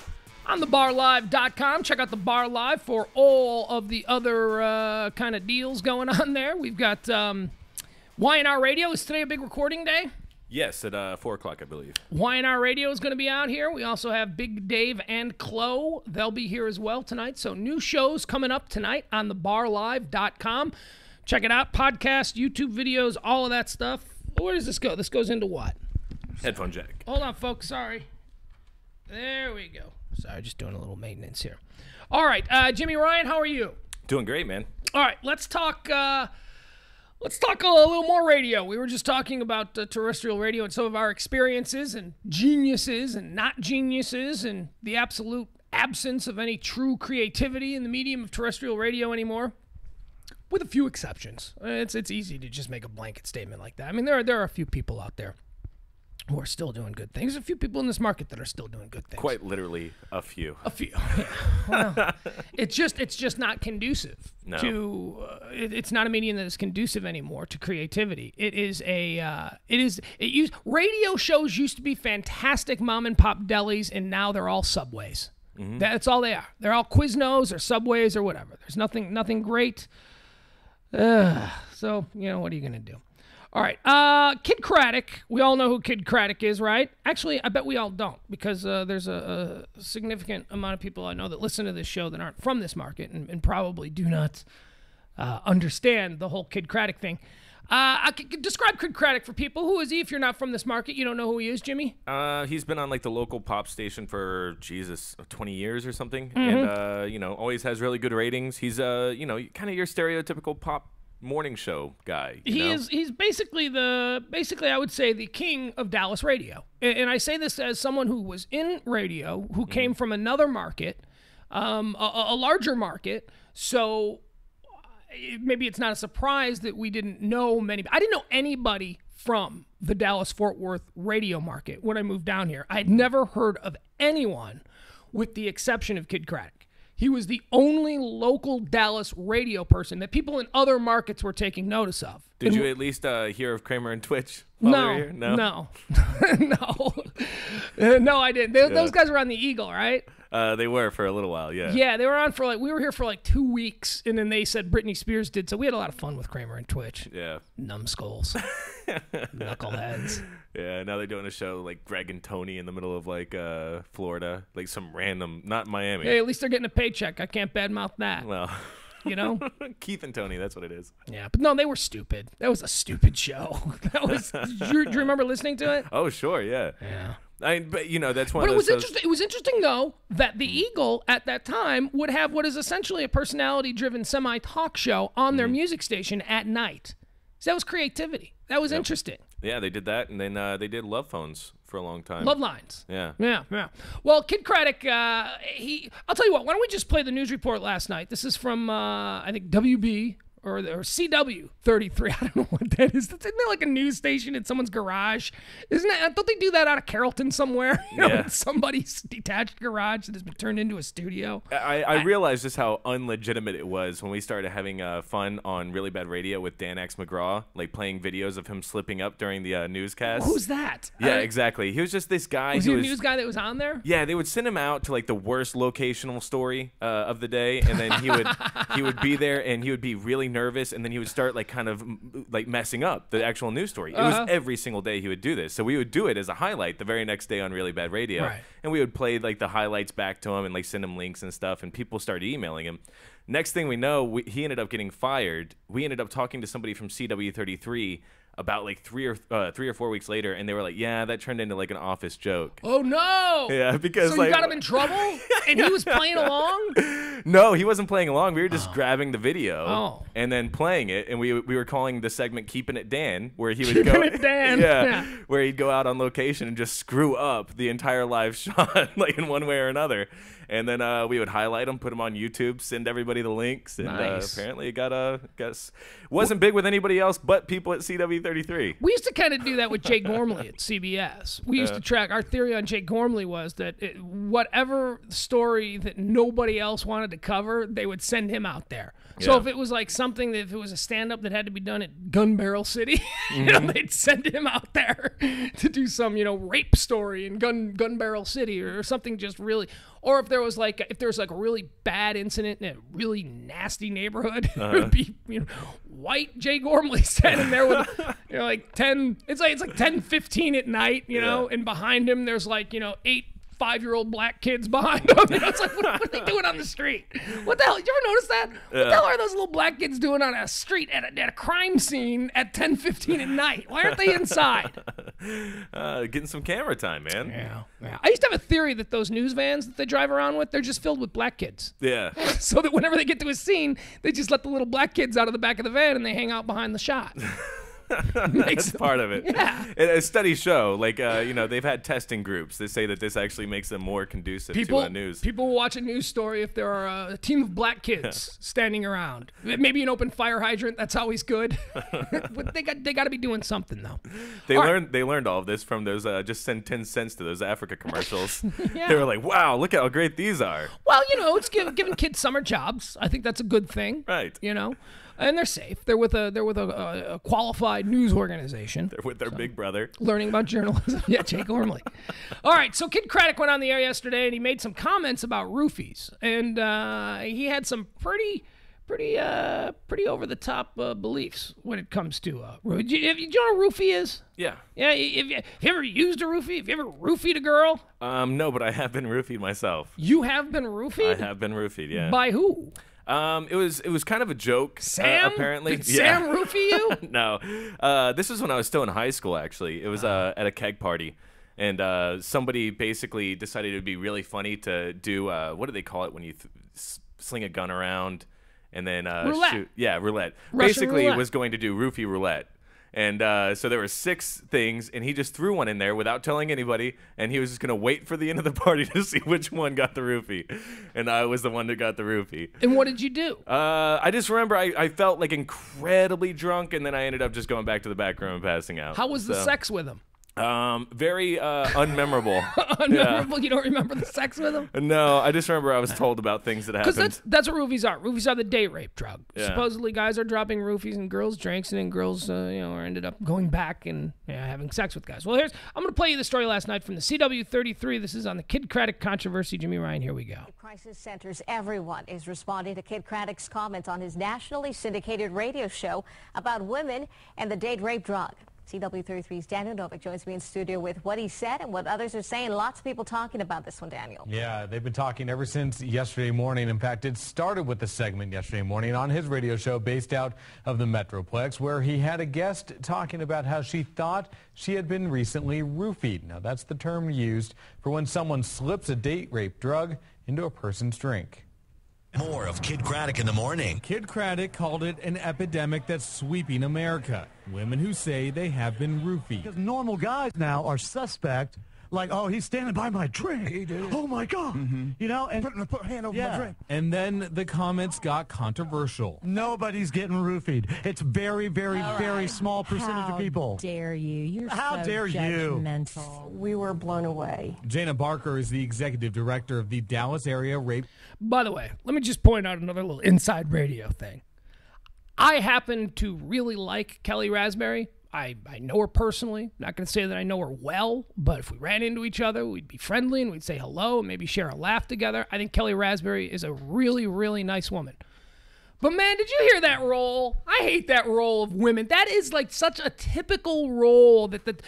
on thebarlive.com. Check out the Bar Live for all of the other kind of deals going on there. We've got YNR Radio. Is today a big recording day? Yes, at 4 o'clock, I believe. YNR Radio is going to be out here. We also have Big Dave and Chloe. They'll be here as well tonight. So new shows coming up tonight on thebarlive.com. Check it out. Podcast, YouTube videos, all of that stuff. Where does this go? This goes into what? Headphone jack. Hold on, folks. Sorry. There we go. Sorry, just doing a little maintenance here. All right, Jimmy Ryan, how are you? Doing great, man. All right, let's talk a little more radio. We were just talking about terrestrial radio and some of our experiences and geniuses and not geniuses and the absolute absence of any true creativity in the medium of terrestrial radio anymore, with a few exceptions. It's easy to just make a blanket statement like that. I mean, there are a few people out there who are still doing good things. There's a few people in this market that are still doing good things. Quite literally a few. A few. Yeah. Well, it's just not conducive to. It's not a medium that is conducive anymore to creativity. Radio shows used to be fantastic mom and pop delis, and now they're all Subways. Mm-hmm. That's all they are. They're all Quiznos or Subways or whatever. There's nothing great. So what are you gonna do? All right, Kid Craddock. We all know who Kid Craddock is, right? Actually, I bet we all don't, because there's a significant amount of people I know that listen to this show that aren't from this market and probably do not understand the whole Kid Craddock thing. I could describe Kid Craddock for people. Who is he? If you're not from this market, you don't know who he is, Jimmy? He's been on like the local pop station for 20 years or something, and always has really good ratings. He's kind of your stereotypical pop morning show guy. He's basically I would say the king of Dallas radio, and I say this as someone who was in radio, who came from another market, a larger market. So maybe it's not a surprise that we didn't know many. I didn't know anybody from the Dallas-Fort Worth radio market when I moved down here. I had never heard of anyone, with the exception of Kid Craddock. He was the only local Dallas radio person that people in other markets were taking notice of. Did you at least hear of Kramer and Twitch? No, no, I didn't. Those guys were on the Eagle, right? They were for a little while, yeah. Yeah, they were on for we were here for 2 weeks, and then they said Britney Spears did, so we had a lot of fun with Kramer and Twitch. Yeah. Numbskulls. Knuckleheads. Yeah, now they're doing a show like Greg and Tony in the middle of Florida, like some random, not Miami. Hey, at least they're getting a paycheck. I can't badmouth that. Well, Keith and Tony, that's what it is. Yeah, but no, they were stupid. That was a stupid show. Do you remember listening to it? Oh, sure, yeah. Yeah. That's one. But it was interesting. It was interesting though that the Eagle at that time would have what is essentially a personality-driven semi-talk show on their music station at night. So that was creativity. That was interesting. Yeah, they did that, and then they did Love Phones for a long time. Love Lines. Yeah. Well, Kid Craddock, I'll tell you what. Why don't we just play the news report last night? This is from I think WB. Or CW 33. I don't know what that is. Isn't that like a news station in someone's garage? Isn't it? Don't they do that out of Carrollton somewhere? Somebody's detached garage that has been turned into a studio. I realized just how unlegitimate it was when we started having fun on Really Bad Radio with Dan Axe McGraw, like playing videos of him slipping up during the newscast. Who's that? Yeah, exactly. He was just this guy. Was he a news guy that was on there? Yeah, they would send him out to like the worst locational story of the day, and then he would be there, and he would be really nervous, and then he would start kind of messing up the actual news story. It was every single day he would do this. So we would do it as a highlight the very next day on Really Bad Radio. Right. And we would play the highlights back to him and send him links and stuff, and people started emailing him. Next thing we know, he ended up getting fired. We ended up talking to somebody from CW33 about 3 or 4 weeks later, and they were like, yeah, that turned into an office joke. Oh no. Yeah, because so you got him in trouble, and he was playing along. No, he wasn't playing along. We were just grabbing the video and then playing it, and we were calling the segment "Keeping It Dan," where he would go, Dan. where he'd go out on location and just screw up the entire live shot, in one way or another. And then we would highlight them, put them on YouTube, send everybody the links, and nice. Apparently it wasn't big with anybody else but people at CW33. CW33. We used to kind of do that with Jay Gormley at CBS. We used to track. Our theory on Jay Gormley was that whatever story that nobody else wanted to cover, they would send him out there. So if it was like something that if it was a stand-up that had to be done at Gun Barrel City, they'd send him out there to do some, rape story in Gun Barrel City or something just really. Or if there was like a really bad incident in a really nasty neighborhood, it would be white Jay Gormley standing there with like 10. It's like 10:15 at night, and behind him there's like 8 5-year-old black kids behind them. It's like, what are they doing on the street? What the hell? Did you ever notice that? What the hell are those little black kids doing on a street at a crime scene at 10:15 at night? Why aren't they inside? Getting some camera time, man. Yeah. I used to have a theory that those news vans that they drive around with, they're just filled with black kids. Yeah. So that whenever they get to a scene, they just let the little black kids out of the back of the van and they hang out behind the shot. That's part of it. Yeah. Studies show, they've had testing groups that say that this actually makes them more conducive to news. People watch a news story if there are a team of black kids standing around. Maybe an open fire hydrant. That's always good. But they got to be doing something though. They learned all of this from those just send 10 cents to those Africa commercials. Yeah. They were like, wow, look how great these are. Well, it's giving kids summer jobs. I think that's a good thing. Right. And they're safe. They're with a qualified news organization. They're with their big brother. Learning about journalism. Yeah, Jay Gormley. All right, so Kid Craddock went on the air yesterday, and he made some comments about roofies. And he had some pretty over-the-top beliefs when it comes to roofies. Do you know what a roofie is? Yeah. Yeah, have you ever used a roofie? Have you ever roofied a girl? No, but I have been roofied myself. You have been roofied? I have been roofied, yeah. By who? It was kind of a joke. Sam? Apparently, Did Sam roofie you? No, this was when I was still in high school. Actually, it was at a keg party, and somebody basically decided it would be really funny to do what do they call it when you sling a gun around and then roulette. shoot? Yeah, roulette. Russian Basically, roulette. was going to do roofie roulette. And so there were 6 things, and he just threw one in there without telling anybody, and he was just going to wait for the end of the party to see which one got the roofie. And I was the one that got the roofie. And what did you do? I just remember I felt like incredibly drunk, and then I ended up just going back to the back room and passing out. How was the sex with him? Very unmemorable. Unmemorable? Yeah. You don't remember the sex with him? No, I just remember I was told about things that happened. Because that's what roofies are. Roofies are the date rape drug. Yeah. Supposedly guys are dropping roofies in girls' drinks, and then girls, are ended up going back and having sex with guys. Well, I'm going to play you the story last night from the CW33. This is on the Kid Craddock controversy. Jimmy Ryan, here we go. Crisis centers, everyone is responding to Kid Craddock's comments on his nationally syndicated radio show about women and the date rape drug. CW33's Daniel Novik joins me in studio with what he said and what others are saying. Lots of people talking about this one, Daniel. Yeah, they've been talking ever since yesterday morning. In fact, it started with the segment yesterday morning on his radio show based out of the Metroplex, where he had a guest talking about how she thought she had been recently roofied. Now, that's the term used for when someone slips a date rape drug into a person's drink. More of Kid Craddock in the morning. Kid Craddock called it an epidemic that's sweeping America. Women who say they have been roofied. Because normal guys now are suspect, like, oh, he's standing by my drink. He did. Oh, my God. And put a hand over my drink. And then the comments got controversial. Nobody's getting roofied. It's very, very, very small percentage of people. How dare you? You're How so dare you? judgmental. We were blown away. Jana Barker is the executive director of the Dallas Area Rape. By the way, let me just point out another little inside radio thing. I happen to really like Kelly Raspberry. I know her personally. Not going to say that I know her well, but if we ran into each other, we'd be friendly and we'd say hello and maybe share a laugh together. I think Kelly Raspberry is a really, really nice woman. But man, did you hear that role? I hate that role of women. That is like such a typical role that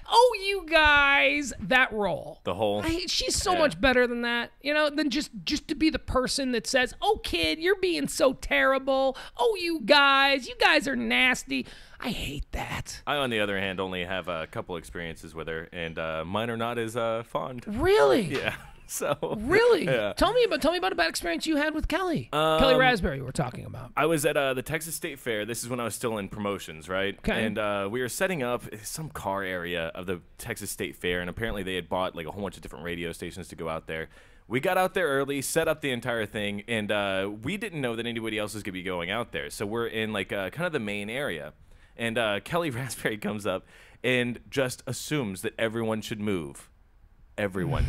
oh, you guys, that role. The whole. She's so much better than that, than just to be the person that says, oh, kid, you're being so terrible. Oh, you guys are nasty. I hate that. I, on the other hand, only have a couple experiences with her, and mine are not as fond. Really? Yeah. So really, yeah. Tell me about a bad experience you had with Kelly. Kelly Raspberry, we're talking about. I was at the Texas State Fair. This is when I was still in promotions, right? Okay. And we were setting up some car area of the Texas State Fair, and apparently they had bought like a whole bunch of different radio stations to go out there. We got out there early, set up the entire thing, and we didn't know that anybody else was going to be going out there. So we're in like kind of the main area. And Kelly Raspberry comes up and just assumes that everyone should move. Everyone.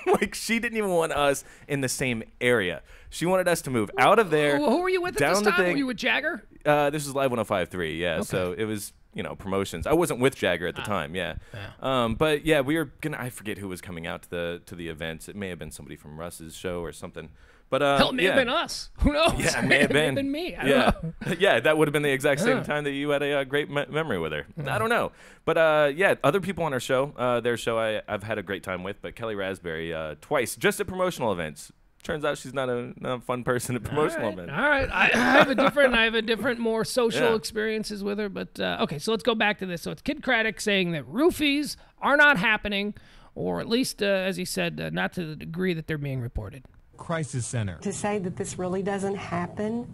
Like, she didn't even want us in the same area. She wanted us to move out of there. Who were you with at this time? Were you with Jagger? This was Live 105.3, yeah. Okay. So it was, promotions. I wasn't with Jagger at the time, yeah. But yeah, we were gonna. I forget who was coming out to the events. It may have been somebody from Russ's show or something. But hell, it may have been us. Who knows? Yeah, it may have been. Me. I don't know. Yeah, that would have been the exact same time that you had a great memory with her. I don't know. But yeah, other people on our show, their show I've had a great time with. But Kelly Raspberry, twice, just at promotional events. Turns out she's not a fun person at promotional events. All right, I have a different, more social experiences with her. But okay, so let's go back to this. So it's Kid Craddock saying that roofies are not happening, or at least, as he said, not to the degree that they're being reported. Crisis Center. To say that this really doesn't happen,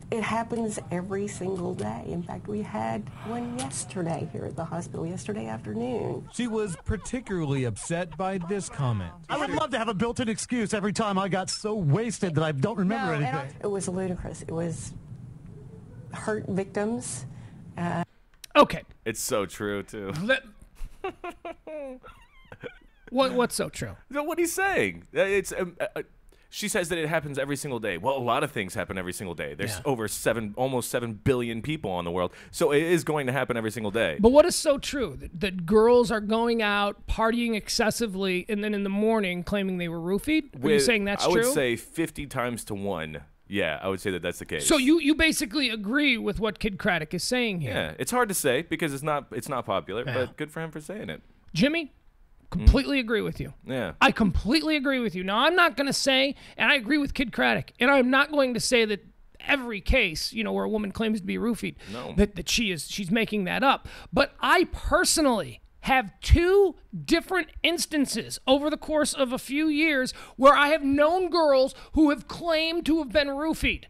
it happens every single day. In fact, we had one yesterday here at the hospital, yesterday afternoon. She was particularly upset by this comment. I would love to have a built-in excuse every time I got so wasted that I don't remember anything. It was ludicrous. It was hurt victims. Okay. It's so true, too. What's so true? No, what he's saying. It's she says that it happens every single day. Well, a lot of things happen every single day. There's almost 7 billion people in the world, so it is going to happen every single day. But what is so true? That girls are going out partying excessively, and then in the morning claiming they were roofied? Are you saying that's true? I would say 50 times to 1. Yeah, I would say that that's the case. So you basically agree with what Kid Craddock is saying here? Yeah, it's hard to say because it's not popular, but good for him for saying it. Jimmy? Completely agree with you. Yeah. I completely agree with you. Now, I'm not going to say, and I agree with Kid Craddock, and I'm not going to say that every case, where a woman claims to be roofied, that she's making that up. But I personally have 2 different instances over the course of a few years where I have known girls who have claimed to have been roofied.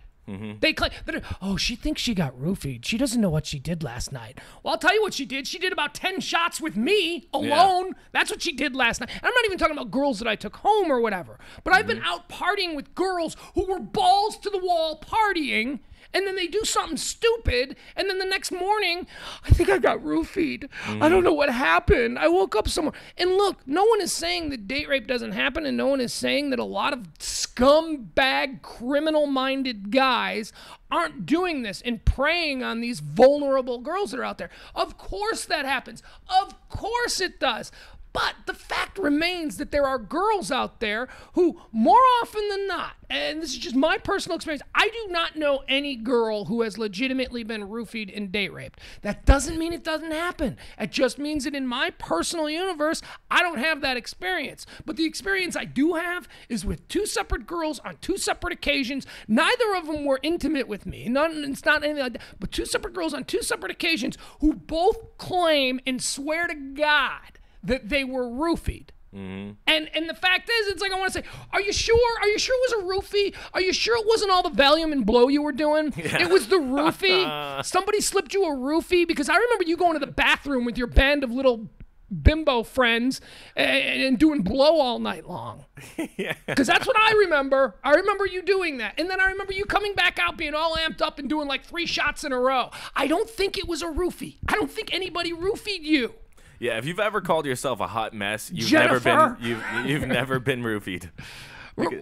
They claim that, she thinks she got roofied. She doesn't know what she did last night. Well, I'll tell you what she did. She did about 10 shots with me alone. Yeah. That's what she did last night. And I'm not even talking about girls that I took home or whatever. But I've been out partying with girls who were balls to the wall partying, and then they do something stupid, and then the next morning, I think I got roofied. I don't know what happened. I woke up somewhere. And look, no one is saying that date rape doesn't happen, and no one is saying that a lot of scumbag, criminal-minded guys aren't doing this and preying on these vulnerable girls that are out there. Of course that happens. Of course it does. But the fact remains that there are girls out there who, more often than not, and this is just my personal experience, I do not know any girl who has legitimately been roofied and date raped. That doesn't mean it doesn't happen. It just means that in my personal universe, I don't have that experience. But the experience I do have is with 2 separate girls on 2 separate occasions. Neither of them were intimate with me. It's not anything like that. But 2 separate girls on 2 separate occasions who both claim and swear to God that they were roofied. And the fact is, it's like, I want to say, are you sure? Are you sure it was a roofie? Are you sure it wasn't all the Valium and blow you were doing? Yeah. It was the roofie? Somebody slipped you a roofie? Because I remember you going to the bathroom with your band of little bimbo friends and doing blow all night long. Because that's what I remember. I remember you doing that. And then I remember you coming back out being all amped up and doing like 3 shots in a row. I don't think it was a roofie. I don't think anybody roofied you. Yeah, if you've ever called yourself a hot mess, you've Jennifer. you've never been roofied.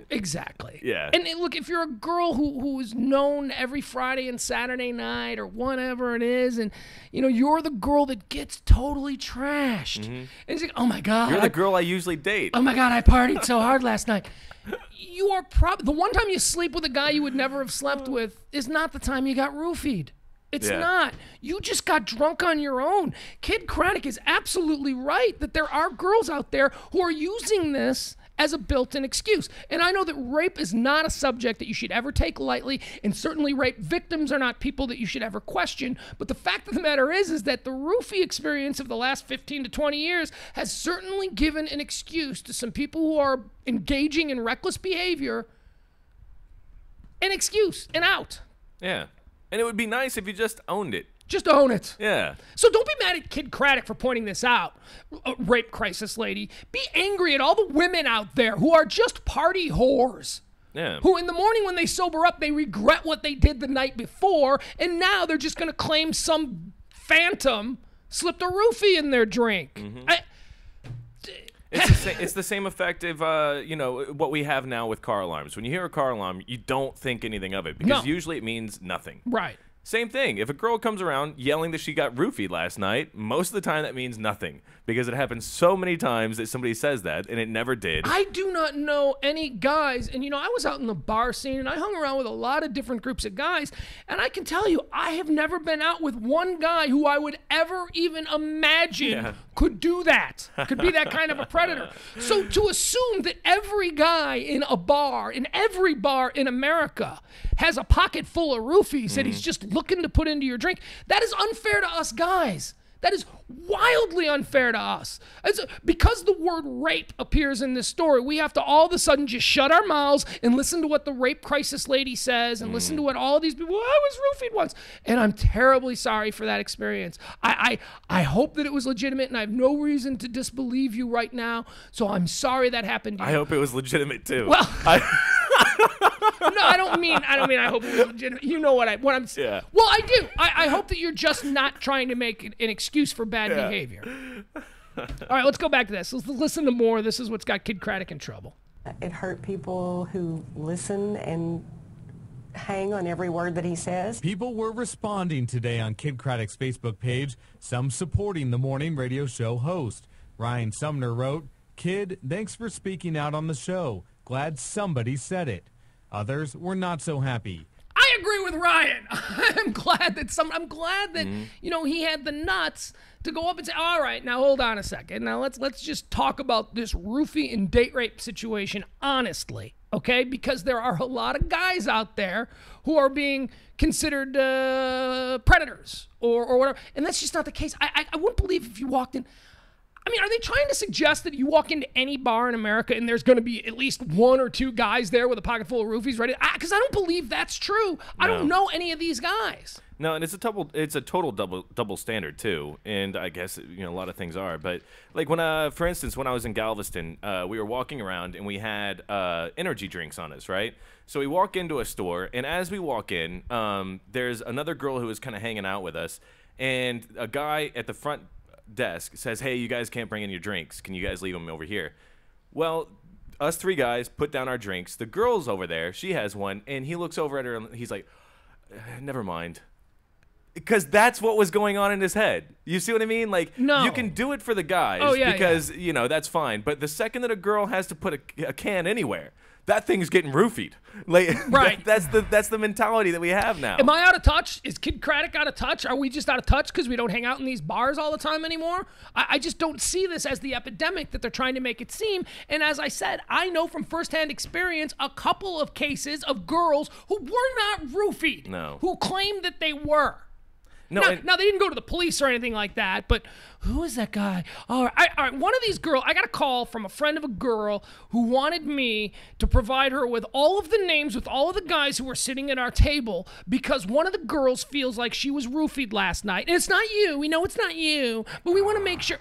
Exactly. Yeah. And look, if you're a girl who is known every Friday and Saturday night or whatever it is, and you're the girl that gets totally trashed, and it's like, oh my God, you're the girl I usually date. Oh my God, I partied so hard last night. You are the one time you sleep with a guy you would never have slept with is not the time you got roofied. It's not. You just got drunk on your own. Kid Craddock is absolutely right that there are girls out there who are using this as a built-in excuse. And I know that rape is not a subject that you should ever take lightly, and certainly rape victims are not people that you should ever question. But the fact of the matter is that the roofie experience of the last 15 to 20 years has certainly given an excuse to some people who are engaging in reckless behavior, an excuse, an out. Yeah. And it would be nice if you just owned it. Just own it. Yeah. So don't be mad at Kid Craddock for pointing this out, rape crisis lady. Be angry at all the women out there who are just party whores. who in the morning when they sober up, they regret what they did the night before, and now they're just going to claim some phantom slipped a roofie in their drink. It's the same effect of what we have now with car alarms. When you hear a car alarm, you don't think anything of it because usually it means nothing. Right. Same thing. If a girl comes around yelling that she got roofied last night, most of the time that means nothing because it happens so many times that somebody says that and it never did. I do not know any guys, and I was out in the bar scene and I hung around with a lot of different groups of guys, and I can tell you, I have never been out with one guy who I would ever even imagine could do that, could be that kind of a predator. So to assume that every guy in every bar in America has a pocket full of roofies that he's just looking to put into your drink, that is unfair to us guys. That is wildly unfair to us. Because the word rape appears in this story, we have to all of a sudden just shut our mouths and listen to what the rape crisis lady says and listen to what all of these people, I was roofied once. And I'm terribly sorry for that experience. I hope that it was legitimate, and I have no reason to disbelieve you right now. So I'm sorry that happened to you. I hope it was legitimate too. Well, no, I don't mean I hope it was legitimate. You know what I'm saying. Yeah. Well, I do. I hope that you're just not trying to make an excuse for bad behavior. All right, let's go back to this. Let's listen to more. This is what's got Kid Craddock in trouble. It hurt people who listen and hang on every word that he says. People were responding today on Kid Craddock's Facebook page, some supporting the morning radio show host. Ryan Sumner wrote, "Kid, thanks for speaking out on the show. Glad somebody said it." Others were not so happy. I agree with Ryan. I'm glad that he had the nuts to go up and say, "All right, now hold on a second. Now let's just talk about this roofie and date rape situation honestly, okay? Because there are a lot of guys out there who are being considered predators or whatever, and that's just not the case. I wouldn't believe if you walked in. I mean, are they trying to suggest that you walk into any bar in America and there's going to be at least one or two guys there with a pocket full of roofies ready? Because I don't believe that's true. I don't know any of these guys. No, and it's a total double standard too. And I guess a lot of things are. But like for instance, when I was in Galveston, we were walking around and we had energy drinks on us, right? So we walk into a store, and as we walk in, there's another girl who was kind of hanging out with us, and a guy at the front desk says, "Hey, you guys can't bring in your drinks. Can you guys leave them over here?" Well, us three guys put down our drinks. The girl's over there. She has one, and he looks over at her, and he's like, "Never mind." Because that's what was going on in his head. You see what I mean? Like, no. You can do it for the guys because, that's fine. But the second that a girl has to put a can anywhere, that thing's getting roofied. Like, right. That's the mentality that we have now. Am I out of touch? Is Kid Craddock out of touch? Are we just out of touch because we don't hang out in these bars all the time anymore? I just don't see this as the epidemic that they're trying to make it seem. And as I said, I know from firsthand experience a couple of cases of girls who were not roofied. No. Who claimed that they were. No, now, they didn't go to the police or anything like that, but who is that guy? All right, one of these girls, I got a call from a friend of a girl who wanted me to provide her with all of the names with all of the guys who were sitting at our table because one of the girls feels like she was roofied last night. And it's not you. We know it's not you, but we want to make sure.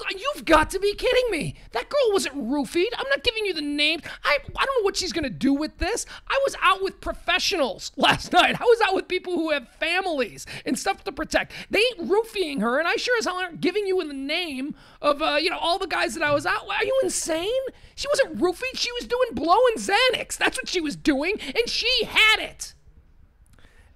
You've got to be kidding me. That girl wasn't roofied. I'm not giving you the names. I don't know what she's going to do with this. I was out with professionals last night. I was out with people who have families and stuff to protect. They ain't roofing her, and I sure as hell aren't giving you the name of, all the guys that I was out with. Are you insane? She wasn't roofied. She was doing blow and Xanax. That's what she was doing, and she had it.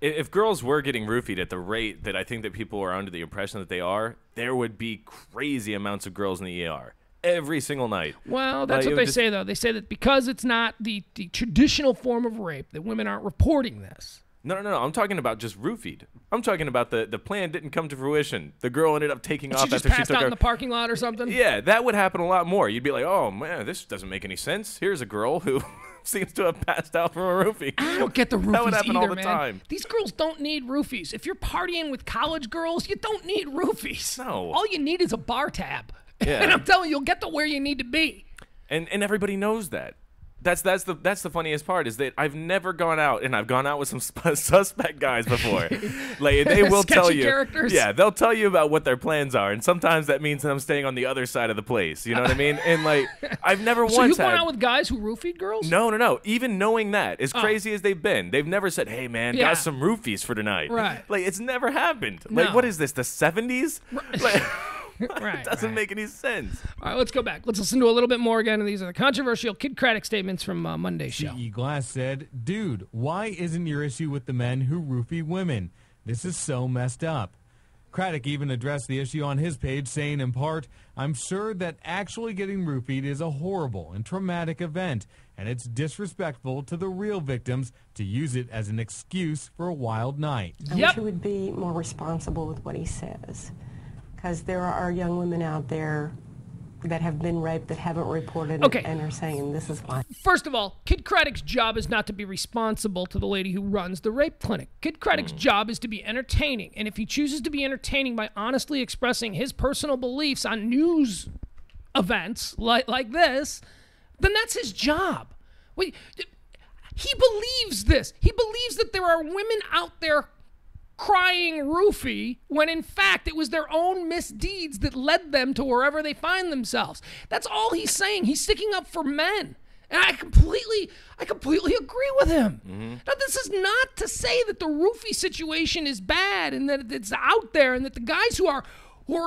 If girls were getting roofied at the rate that I think that people are under the impression that they are, there would be crazy amounts of girls in the ER every single night. Well, that's what they say, though. They say that because it's not the traditional form of rape, that women aren't reporting this. No. I'm talking about just roofied. I'm talking about the plan didn't come to fruition. The girl ended up taking off after she took passed out in the parking lot or something? Yeah, that would happen a lot more. You'd be like, oh, man, this doesn't make any sense. Here's a girl who seems to have passed out from a roofie. I don't get the roofies that would happen either, all the time. These girls don't need roofies. If you're partying with college girls, you don't need roofies. No. All you need is a bar tab. Yeah. And I'm telling you, you'll get to where you need to be. And everybody knows that. That's the funniest part is that I've never gone out, and I've gone out with some suspect guys before. Like they will tell you, characters. Yeah, they'll tell you about what their plans are, and sometimes that means that I'm staying on the other side of the place. You know what I mean? And like I've never So once you've gone had. out with guys who roofied girls? No. Even knowing that, as crazy as they've been, they've never said, "Hey, man, got some roofies for tonight." Right. Like it's never happened. No. Like what is this? The 70s? Like, Right. it doesn't make any sense. All right, let's go back. Let's listen to a little bit more again. These are the controversial Kid Craddock statements from Monday's show. G.E. Glass said, "Dude, why isn't your issue with the men who roofie women? This is so messed up." Craddock even addressed the issue on his page, saying in part, "I'm sure that actually getting roofied is a horrible and traumatic event, and it's disrespectful to the real victims to use it as an excuse for a wild night." I wish he would be more responsible with what he says, because there are young women out there that have been raped that haven't reported it and are saying this is why. First of all, Kid Craddock's job is not to be responsible to the lady who runs the rape clinic. Kid Craddock's job is to be entertaining, and if he chooses to be entertaining by honestly expressing his personal beliefs on news events like this, then that's his job. Wait, he believes this. He believes that there are women out there crying roofie when in fact it was their own misdeeds that led them to wherever they find themselves. That's all he's saying. He's sticking up for men. And I completely agree with him. Now, this is not to say that the roofie situation is bad and that it's out there and that the guys who are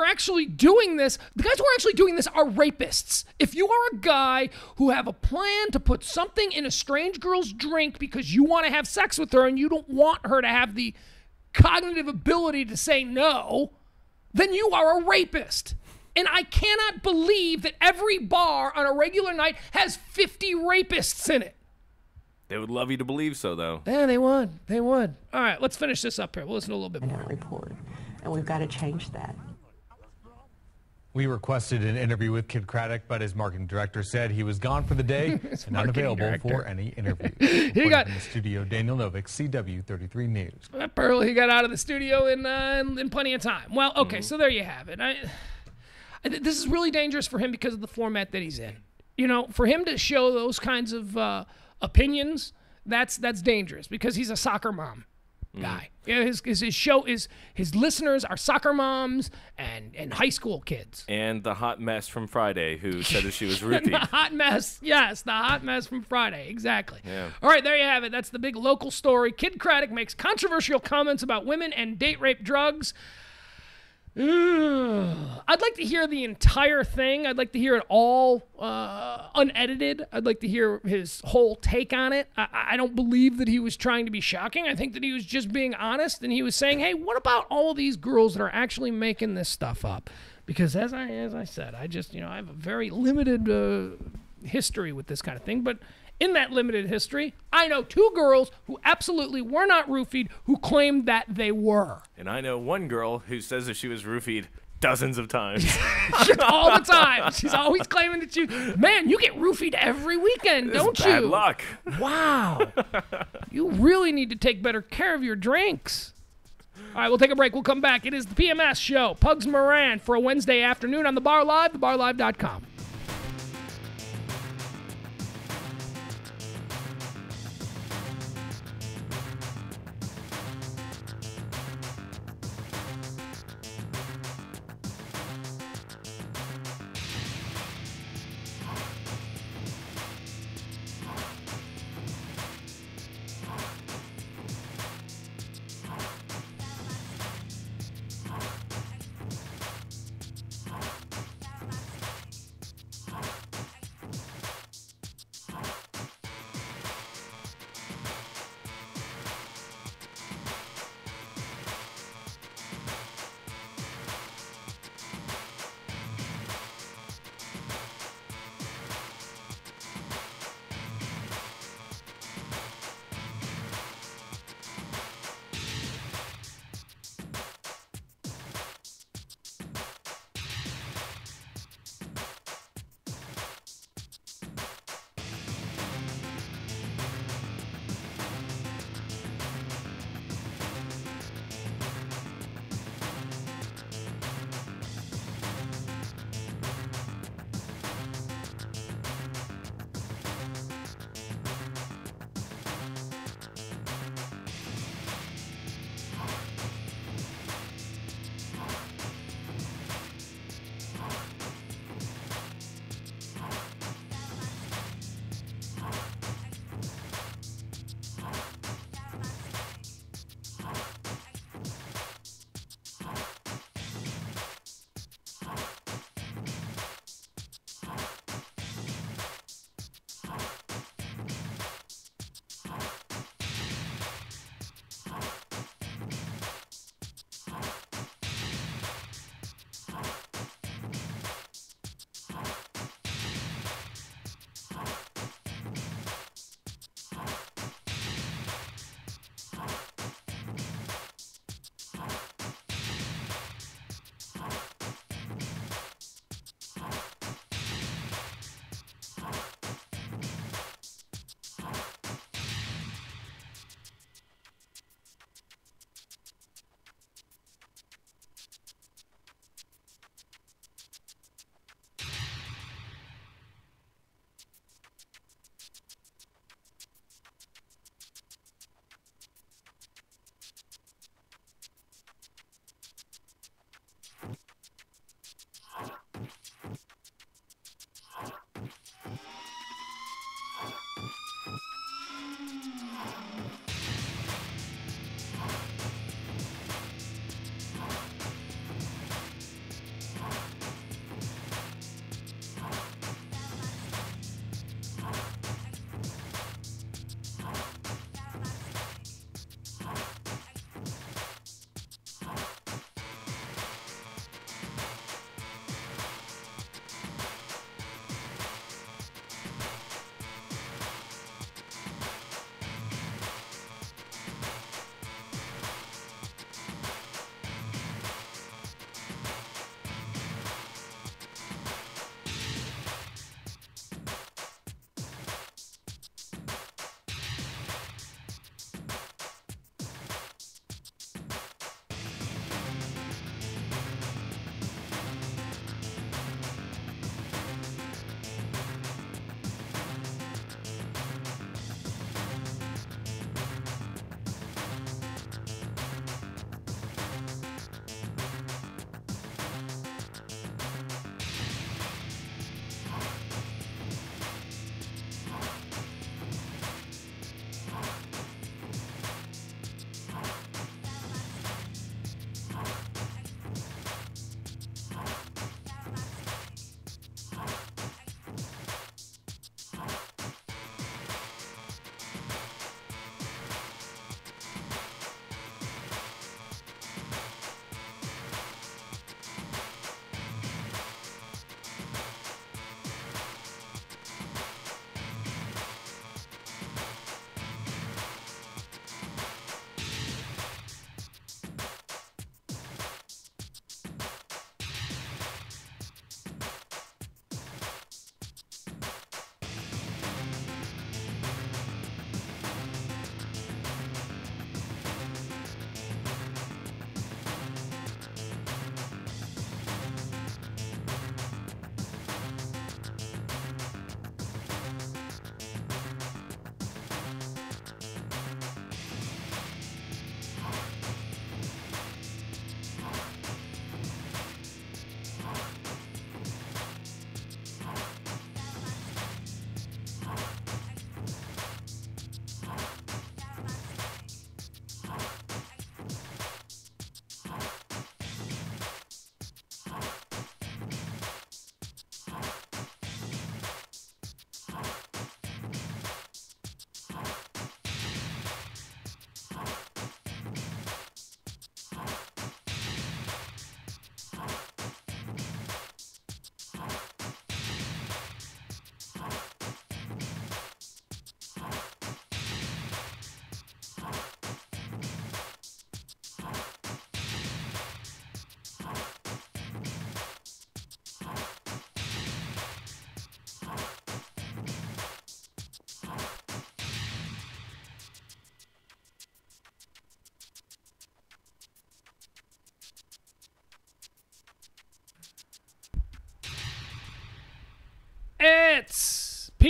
actually doing this, are rapists. If you are a guy who have a plan to put something in a strange girl's drink because you want to have sex with her and you don't want her to have the cognitive ability to say no, then you are a rapist. And I cannot believe that every bar on a regular night has 50 rapists in it. They would love you to believe so, though. Yeah, they would. They would. All right, let's finish this up here. We'll listen to a little bit more. Report, and we've got to change that. We requested an interview with Kid Craddock, but his marketing director said he was gone for the day and unavailable for any interview. He got in the studio. Daniel Novick, CW33 News. Apparently, he got out of the studio in plenty of time. Well, okay, so there you have it. This is really dangerous for him because of the format that he's in. You know, for him to show those kinds of opinions, that's dangerous because he's a soccer mom guy. Yeah, his show is, his listeners are soccer moms and high school kids. And the hot mess from Friday who said that she was roofied. The hot mess, yes, the hot mess from Friday, exactly. Yeah. All right, there you have it. That's the big local story. Kid Craddock makes controversial comments about women and date rape drugs. I'd like to hear the entire thing. I'd like to hear it all unedited. I'd like to hear his whole take on it. I don't believe that he was trying to be shocking. I think that he was just being honest, and he was saying, hey, what about all these girls that are actually making this stuff up? Because as I said, I just, I have a very limited history with this kind of thing, but in that limited history, I know 2 girls who absolutely were not roofied who claimed that they were. And I know one girl who says that she was roofied dozens of times. All the time. She's always claiming that you get roofied every weekend, don't you? Bad luck. Wow. You really need to take better care of your drinks. All right, we'll take a break. We'll come back. It is the PMS show. Pugs Moran for a Wednesday afternoon on The Bar Live, thebarlive.com.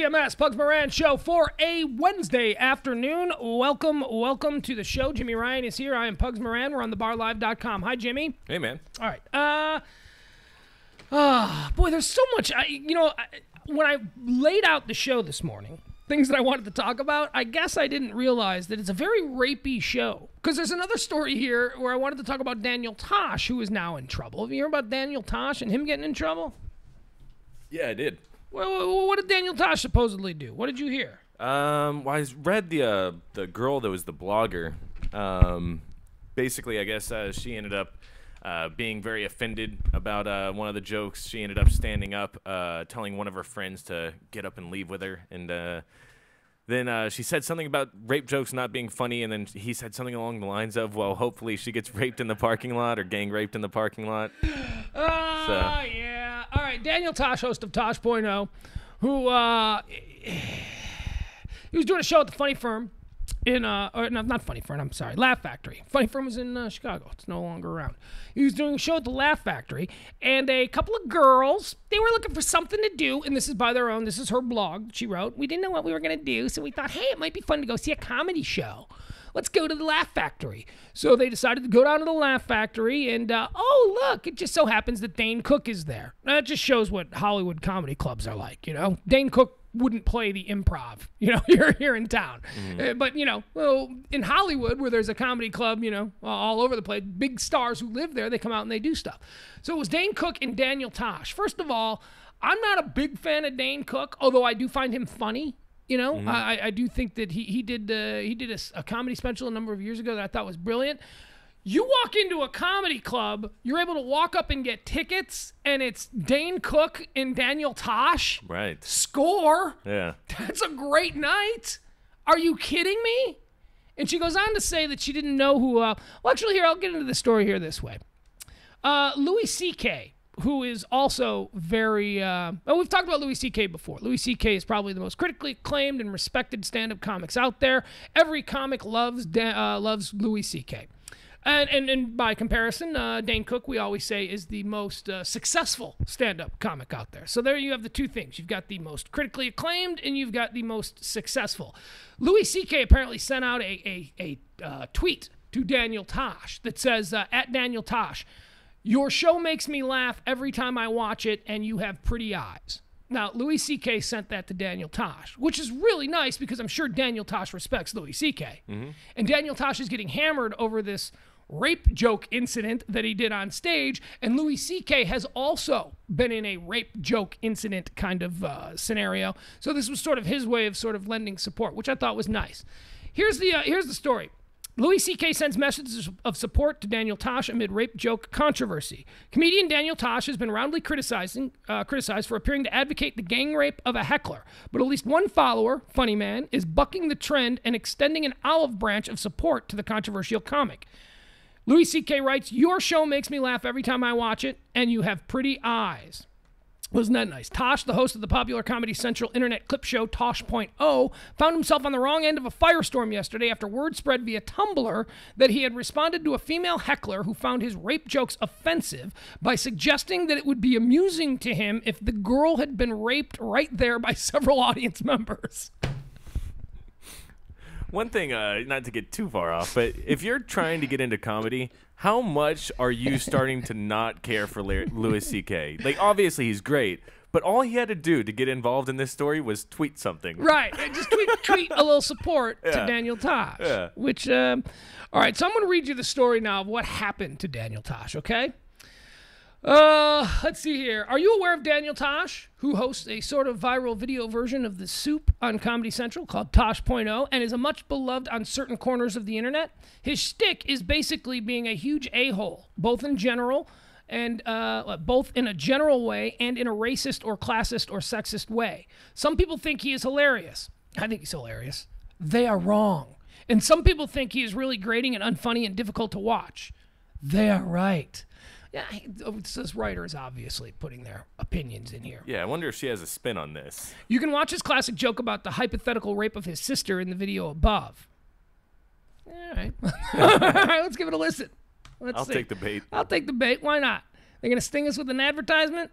PMS, Pugs Moran show for a Wednesday afternoon. Welcome to the show. Jimmy Ryan is here. I am Pugs Moran. We're on thebarlive.com. Hi, Jimmy. Hey, man. All right. Boy, there's so much. When I laid out the show this morning, things that I wanted to talk about, I guess I didn't realize that it's a very rapey show. Because there's another story here where I wanted to talk about Daniel Tosh, who is now in trouble. Have you heard about Daniel Tosh and him getting in trouble? Yeah, I did. Well, what did Daniel Tosh supposedly do? What did you hear? Well, I read the girl that was the blogger. Basically, I guess she ended up being very offended about one of the jokes. She ended up standing up, telling one of her friends to get up and leave with her. And then she said something about rape jokes not being funny, and then he said something along the lines of, well, hopefully she gets raped in the parking lot or gang raped in the parking lot. Yeah. All right, Daniel Tosh, host of Tosh.0, who he was doing a show at the Funny Firm not Funny Firm, I'm sorry, Laugh Factory. Funny Firm was in Chicago. It's no longer around. He was doing a show at the Laugh Factory, and a couple of girls, they were looking for something to do, and this is by their own. This is her blog she wrote. We didn't know what we were going to do, so we thought, hey, it might be fun to go see a comedy show. Let's go to the Laugh Factory. So they decided to go down to the Laugh Factory, and look, it just so happens that Dane Cook is there. That just shows what Hollywood comedy clubs are like, you know. Dane Cook wouldn't play the Improv, you know, here in town. But, you know, well, in Hollywood, where there's a comedy club, you know, all over the place, big stars who live there, they come out and they do stuff. So it was Dane Cook and Daniel Tosh. First of all, I'm not a big fan of Dane Cook, although I do find him funny. You know, I do think that he did a comedy special a number of years ago that I thought was brilliant. You walk into a comedy club, you're able to walk up and get tickets, and it's Dane Cook and Daniel Tosh. Right. Score. Yeah. That's a great night. Are you kidding me? And she goes on to say that she didn't know who... well, actually, here, I'll get into the story here this way. Louis C.K., who is also very... we've talked about Louis C.K. before. Louis C.K. is probably the most critically acclaimed and respected stand-up comics out there. Every comic loves Louis C.K. And by comparison, Dane Cook, we always say, is the most successful stand-up comic out there. So there you have the two things. You've got the most critically acclaimed, and you've got the most successful. Louis C.K. apparently sent out a tweet to Daniel Tosh that says, at Daniel Tosh, your show makes me laugh every time I watch it, and you have pretty eyes. Now, Louis C.K. sent that to Daniel Tosh, which is really nice because I'm sure Daniel Tosh respects Louis C.K. And Daniel Tosh is getting hammered over this rape joke incident that he did on stage, and Louis C.K. has also been in a rape joke incident kind of scenario. So this was sort of his way of sort of lending support, which I thought was nice. Here's the story. Louis C.K. sends messages of support to Daniel Tosh amid rape joke controversy. Comedian Daniel Tosh has been roundly criticized for appearing to advocate the gang rape of a heckler, but at least one follower, Funny Man, is bucking the trend and extending an olive branch of support to the controversial comic. Louis C.K. writes, your show makes me laugh every time I watch it, and you have pretty eyes. Wasn't that nice? Tosh, the host of the popular Comedy Central internet clip show Tosh.0, found himself on the wrong end of a firestorm yesterday after word spread via Tumblr that he had responded to a female heckler who found his rape jokes offensive by suggesting that it would be amusing to him if the girl had been raped right there by several audience members. One thing, not to get too far off, but if you're trying to get into comedy, how much are you starting to not care for Louis C.K.? Like, obviously he's great, but all he had to do to get involved in this story was tweet something. Right. Just tweet a little support to Daniel Tosh. Yeah. Which, all right, so I'm going to read you the story now of what happened to Daniel Tosh, okay? Let's see here. Are you aware of Daniel Tosh, who hosts a sort of viral video version of The Soup on Comedy Central called Tosh.0 and is a much beloved on certain corners of the internet? His shtick is basically being a huge a-hole, both in general and both in a general way and in a racist or classist or sexist way. Some people think he is hilarious. I think he's hilarious. They are wrong. And some people think he is really grating and unfunny and difficult to watch. They are right. Yeah, this writer is obviously putting their opinions in here. Yeah, I wonder if she has a spin on this. You can watch his classic joke about the hypothetical rape of his sister in the video above. All right. All right, let's give it a listen. I'll take the bait. I'll take the bait. Why not? They're going to sting us with an advertisement?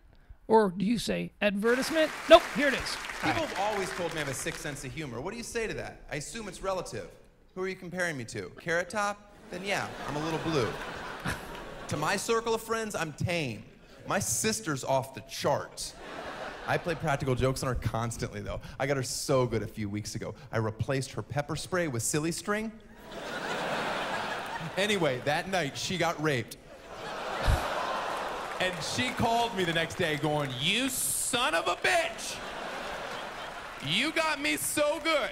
Or do you say advertisement? Nope, here it is. People have always told me I have a sick sense of humor. What do you say to that? I assume it's relative. Who are you comparing me to? Carrot Top? Then yeah, I'm a little blue. To my circle of friends, I'm tame. My sister's off the charts. I play practical jokes on her constantly, though. I got her so good a few weeks ago. I replaced her pepper spray with silly string. Anyway, that night, she got raped. And she called me the next day going, "You son of a bitch! You got me so good."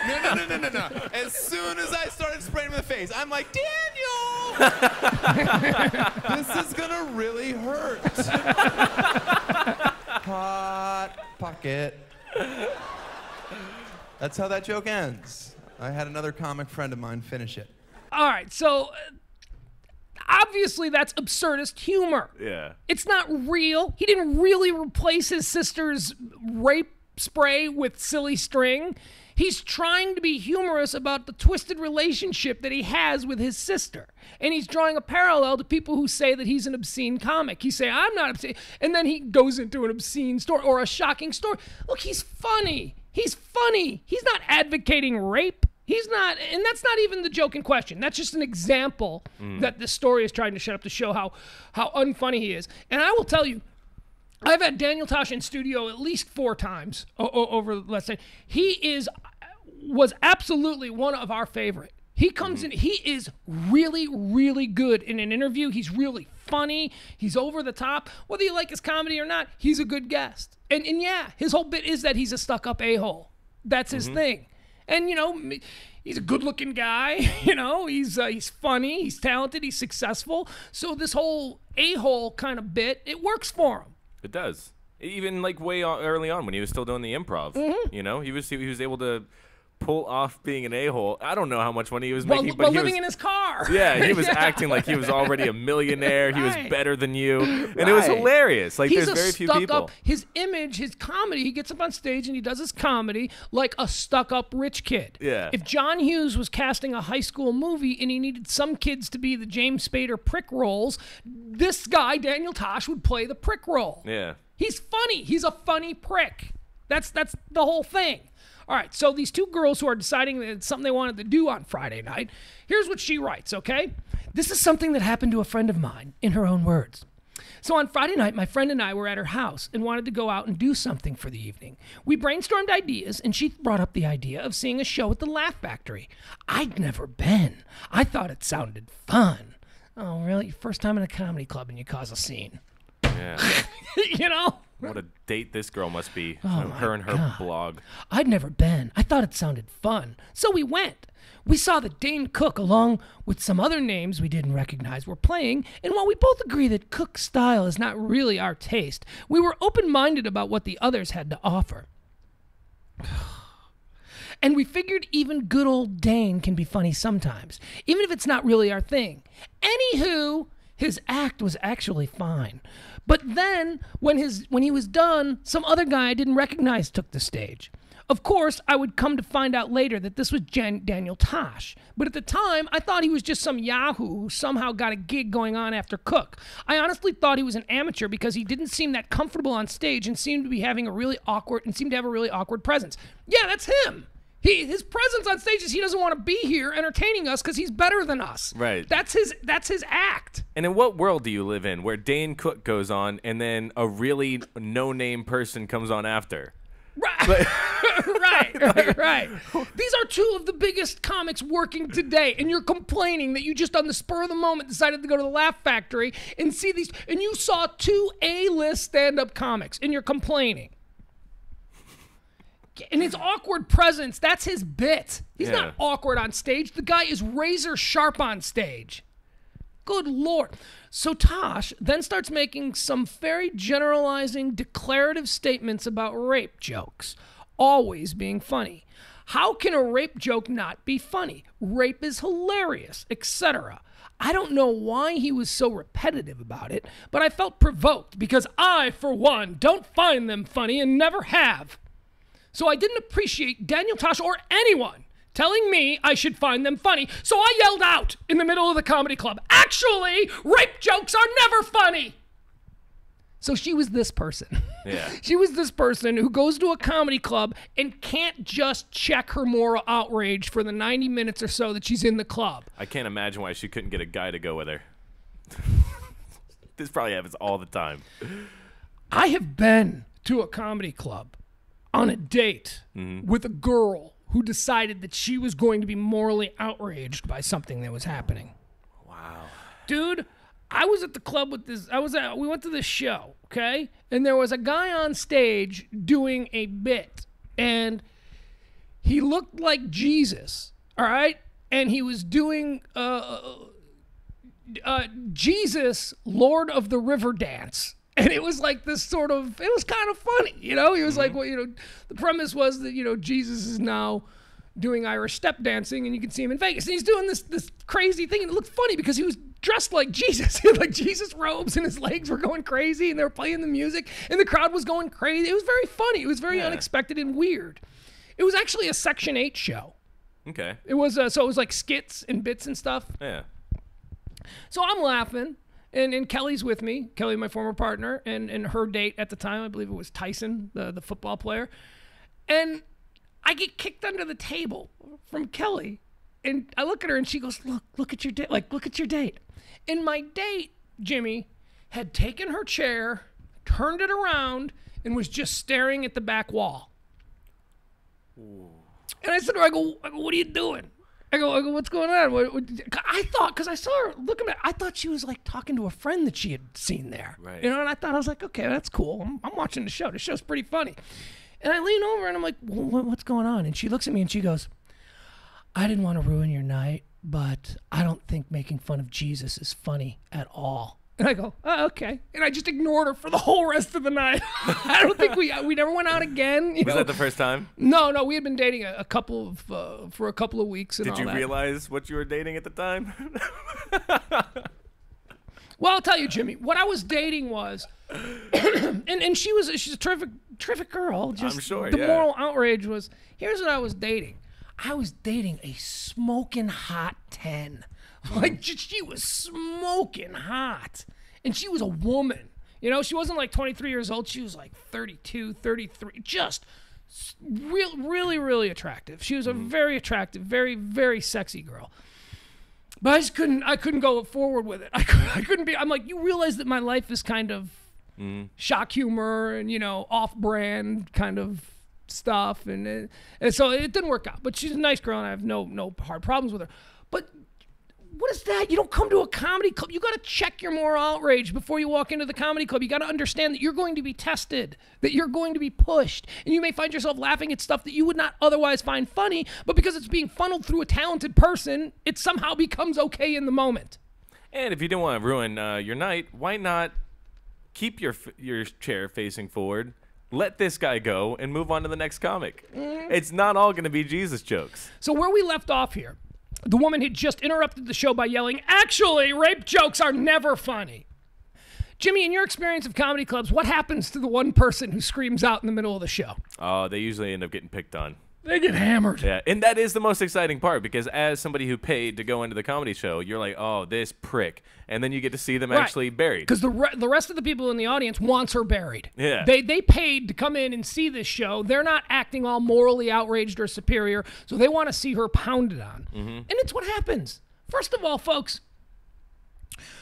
No. As soon as I started spraying him in the face, I'm like, "Daniel! This is gonna really hurt." Hot pocket. That's how that joke ends. I had another comic friend of mine finish it. All right, so obviously that's absurdist humor. Yeah. It's not real. He didn't really replace his sister's rape spray with silly string. He's trying to be humorous about the twisted relationship that he has with his sister. And he's drawing a parallel to people who say that he's an obscene comic. He say, "I'm not obscene." And then he goes into an obscene story or a shocking story. Look, he's funny. He's funny. He's not advocating rape. He's not, and that's not even the joke in question. That's just an example that this story is trying to set up to show how unfunny he is. And I will tell you, I've had Daniel Tosh in studio at least 4 times over, let's say. He was absolutely one of our favorite. He comes in, he is really, really good in an interview. He's really funny. He's over the top. Whether you like his comedy or not, he's a good guest. And yeah, his whole bit is that he's a stuck-up a-hole. That's his thing. And, you know, he's a good-looking guy. You know, he's funny. He's talented. He's successful. So this whole a-hole kind of bit, it works for him. It does. Even like way early on when he was still doing the improv, you know, he was able to pull off being an a-hole. I don't know how much money he was making, but he living in his car. Yeah, he was acting like he was already a millionaire. He was better than you, and it was hilarious. Like there's very few people. His image, his comedy. He gets up on stage and he does his comedy like a stuck-up rich kid. Yeah. If John Hughes was casting a high school movie and he needed some kids to be the James Spader prick roles, this guy Daniel Tosh would play the prick role. Yeah. He's funny. He's a funny prick. That's the whole thing. All right, so these 2 girls who are deciding that it's something they wanted to do on Friday night, here's what she writes, okay? "This is something that happened to a friend of mine," in her own words. "So on Friday night, my friend and I were at her house and wanted to go out and do something for the evening. We brainstormed ideas, and she brought up the idea of seeing a show at the Laugh Factory. I'd never been. I thought it sounded fun." Oh, really? First time in a comedy club and you cause a scene. Yeah. You know? What a date this girl must be. Oh her and her blog. "I'd never been. I thought it sounded fun. So we went. We saw that Dane Cook, along with some other names we didn't recognize, were playing, and while we both agree that Cook's style is not really our taste, we were open-minded about what the others had to offer. And we figured even good old Dane can be funny sometimes, even if it's not really our thing. Anywho, his act was actually fine. But then, when he was done, some other guy I didn't recognize took the stage. Of course, I would come to find out later that this was Daniel Tosh. But at the time, I thought he was just some yahoo who somehow got a gig going on after Cook. I honestly thought he was an amateur because he didn't seem that comfortable on stage and seemed to have a really awkward presence. Yeah, that's him. His presence on stage is he doesn't want to be here entertaining us because he's better than us. Right. That's his act. And in what world do you live in where Dane Cook goes on and then a really no-name person comes on after? Right. Right. These are 2 of the biggest comics working today, and you're complaining that you just on the spur of the moment decided to go to the Laugh Factory and see these, and you saw 2 A-list stand-up comics, and you're complaining. And his awkward presence, that's his bit. He's not awkward on stage. The guy is razor sharp on stage. Good Lord. So Tosh then starts making some very generalizing, declarative statements about rape jokes, always being funny. How can a rape joke not be funny? Rape is hilarious, etc. I don't know why he was so repetitive about it, but I felt provoked because I, for one, don't find them funny and never have. So I didn't appreciate Daniel Tosh or anyone telling me I should find them funny, so I yelled out in the middle of the comedy club, "Actually, rape jokes are never funny!" So she was this person. Yeah. She was this person who goes to a comedy club and can't just check her moral outrage for the 90 minutes or so that she's in the club. I can't imagine why she couldn't get a guy to go with her. This probably happens all the time. I have been to a comedy club on a date with a girl who decided that she was going to be morally outraged by something that was happening. Wow. Dude, I was at the club with this. We went to this show, okay? And there was a guy on stage doing a bit, and he looked like Jesus, all right? And he was doing Jesus, Lord of the River dance. And it was like this sort of, it was kind of funny, you know? He was like, well, you know, the premise was that, you know, Jesus is now doing Irish step dancing, and you can see him in Vegas. And he's doing this crazy thing, and it looked funny because he was dressed like Jesus. He had like Jesus robes, and his legs were going crazy, and they were playing the music, and the crowd was going crazy. It was very funny. It was very unexpected and weird. It was actually a Section 8 show. Okay. It was, so it was like skits and bits and stuff. Yeah. So I'm laughing, and Kelly's with me. Kelly, my former partner, and her date at the time, I believe it was Tyson, the football player. And I get kicked under the table from Kelly, and I look at her, and she goes, look at your date. Like, look at your date. And my date, Jimmy, had taken her chair, turned it around, and was just staring at the back wall. Ooh. And I said to her, I go, what are you doing? I go, what's going on? I thought, because I saw her looking at, I thought she was like talking to a friend that she had seen there. Right. You know, and I was like, okay, that's cool. I'm watching the show. The show's pretty funny. And I lean over and I'm like, what's going on? And she looks at me and she goes, I didn't want to ruin your night, but I don't think making fun of Jesus is funny at all. And I go, oh, okay. And I just ignored her for the whole rest of the night. I don't think we never went out again. Was that the first time? No, we had been dating for a couple of weeks. And Did you realize what you were dating at the time? Well, I'll tell you, Jimmy, what I was dating was, and she's a terrific girl. Just I'm sure, the moral outrage was, here's what I was dating. I was dating a smoking hot 10. Like, she was smoking hot. And she was a woman. You know, she wasn't like 23 years old. She was like 32, 33. Just really, really attractive. She was a very attractive, very, very sexy girl. But I couldn't go forward with it. I couldn't be, I'm like, you realize that my life is kind of shock humor and, you know, off-brand kind of stuff. And so it didn't work out. But she's a nice girl, and I have no hard problems with her. But what is that? You don't come to a comedy club. You got to check your moral outrage before you walk into the comedy club. You got to understand that you're going to be tested, that you're going to be pushed, and you may find yourself laughing at stuff that you would not otherwise find funny, but because it's being funneled through a talented person, it somehow becomes okay in the moment. And if you didn't want to ruin your night, why not keep your chair facing forward, let this guy go, and move on to the next comic? It's not all going to be Jesus jokes. So where we left off here, the woman had just interrupted the show by yelling, actually, rape jokes are never funny. Jimmy, in your experience of comedy clubs, what happens to the one person who screams out in the middle of the show? Oh, they usually end up getting picked on. They get hammered. Yeah, and that is the most exciting part, because as somebody who paid to go into the comedy show, you're like, oh, this prick. And then you get to see them actually buried. Because the rest of the people in the audience wants her buried. Yeah. They paid to come in and see this show. They're not acting all morally outraged or superior, so they want to see her pounded on. And it's what happens. First of all, folks,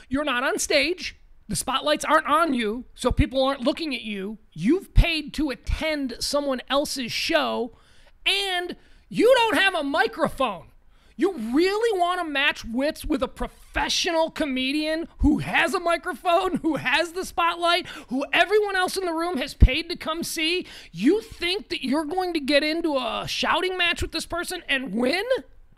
you're not on stage. The spotlights aren't on you, so people aren't looking at you. You've paid to attend someone else's show, and you don't have a microphone. You really want to match wits with a professional comedian who has a microphone, who has the spotlight, who everyone else in the room has paid to come see? You think that you're going to get into a shouting match with this person and win?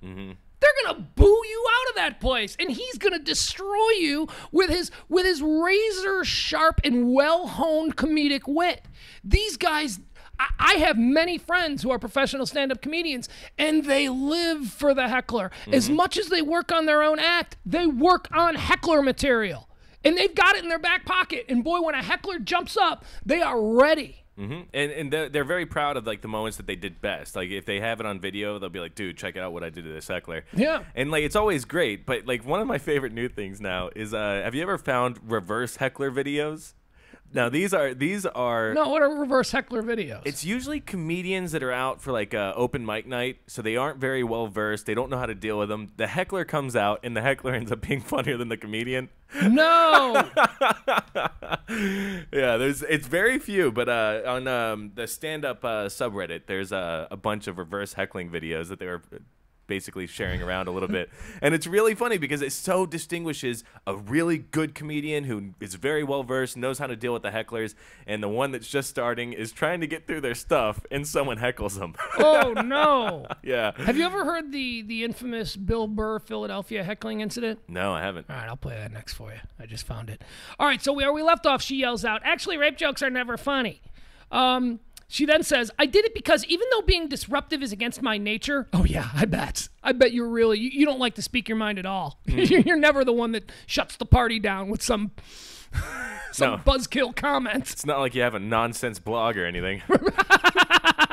They're going to boo you out of that place, and he's going to destroy you with his razor sharp and well-honed comedic wit. These guys, I have many friends who are professional stand-up comedians, and they live for the heckler. As much as they work on their own act, they work on heckler material. And they've got it in their back pocket. And boy, when a heckler jumps up, they are ready. And they're very proud of like the moments that they did best. Like if they have it on video, they'll be like, dude, check out what I did to this heckler. Yeah. And like it's always great. But like one of my favorite new things now is have you ever found reverse heckler videos? Now these are No, what are reverse heckler videos? It's usually comedians that are out for like open mic night, so they aren't very well versed. They don't know how to deal with them. The heckler comes out, and the heckler ends up being funnier than the comedian. No. Yeah, it's very few, but on the stand-up subreddit, there's a bunch of reverse heckling videos that they were basically sharing around a little bit. And it's really funny because it so distinguishes a really good comedian who is very well versed, knows how to deal with the hecklers, and the one that's just starting is trying to get through their stuff and someone heckles them. Oh no. Yeah. Have you ever heard the infamous Bill Burr Philadelphia heckling incident? No, I haven't. All right, I'll play that next for you. I just found it. All right, so where we left off, she yells out, "Actually, rape jokes are never funny." She then says, "I did it because even though being disruptive is against my nature..." Oh, yeah, I bet you're really... You don't like to speak your mind at all. You're never the one that shuts the party down with some buzzkill comments. It's not like you have a nonsense blog or anything.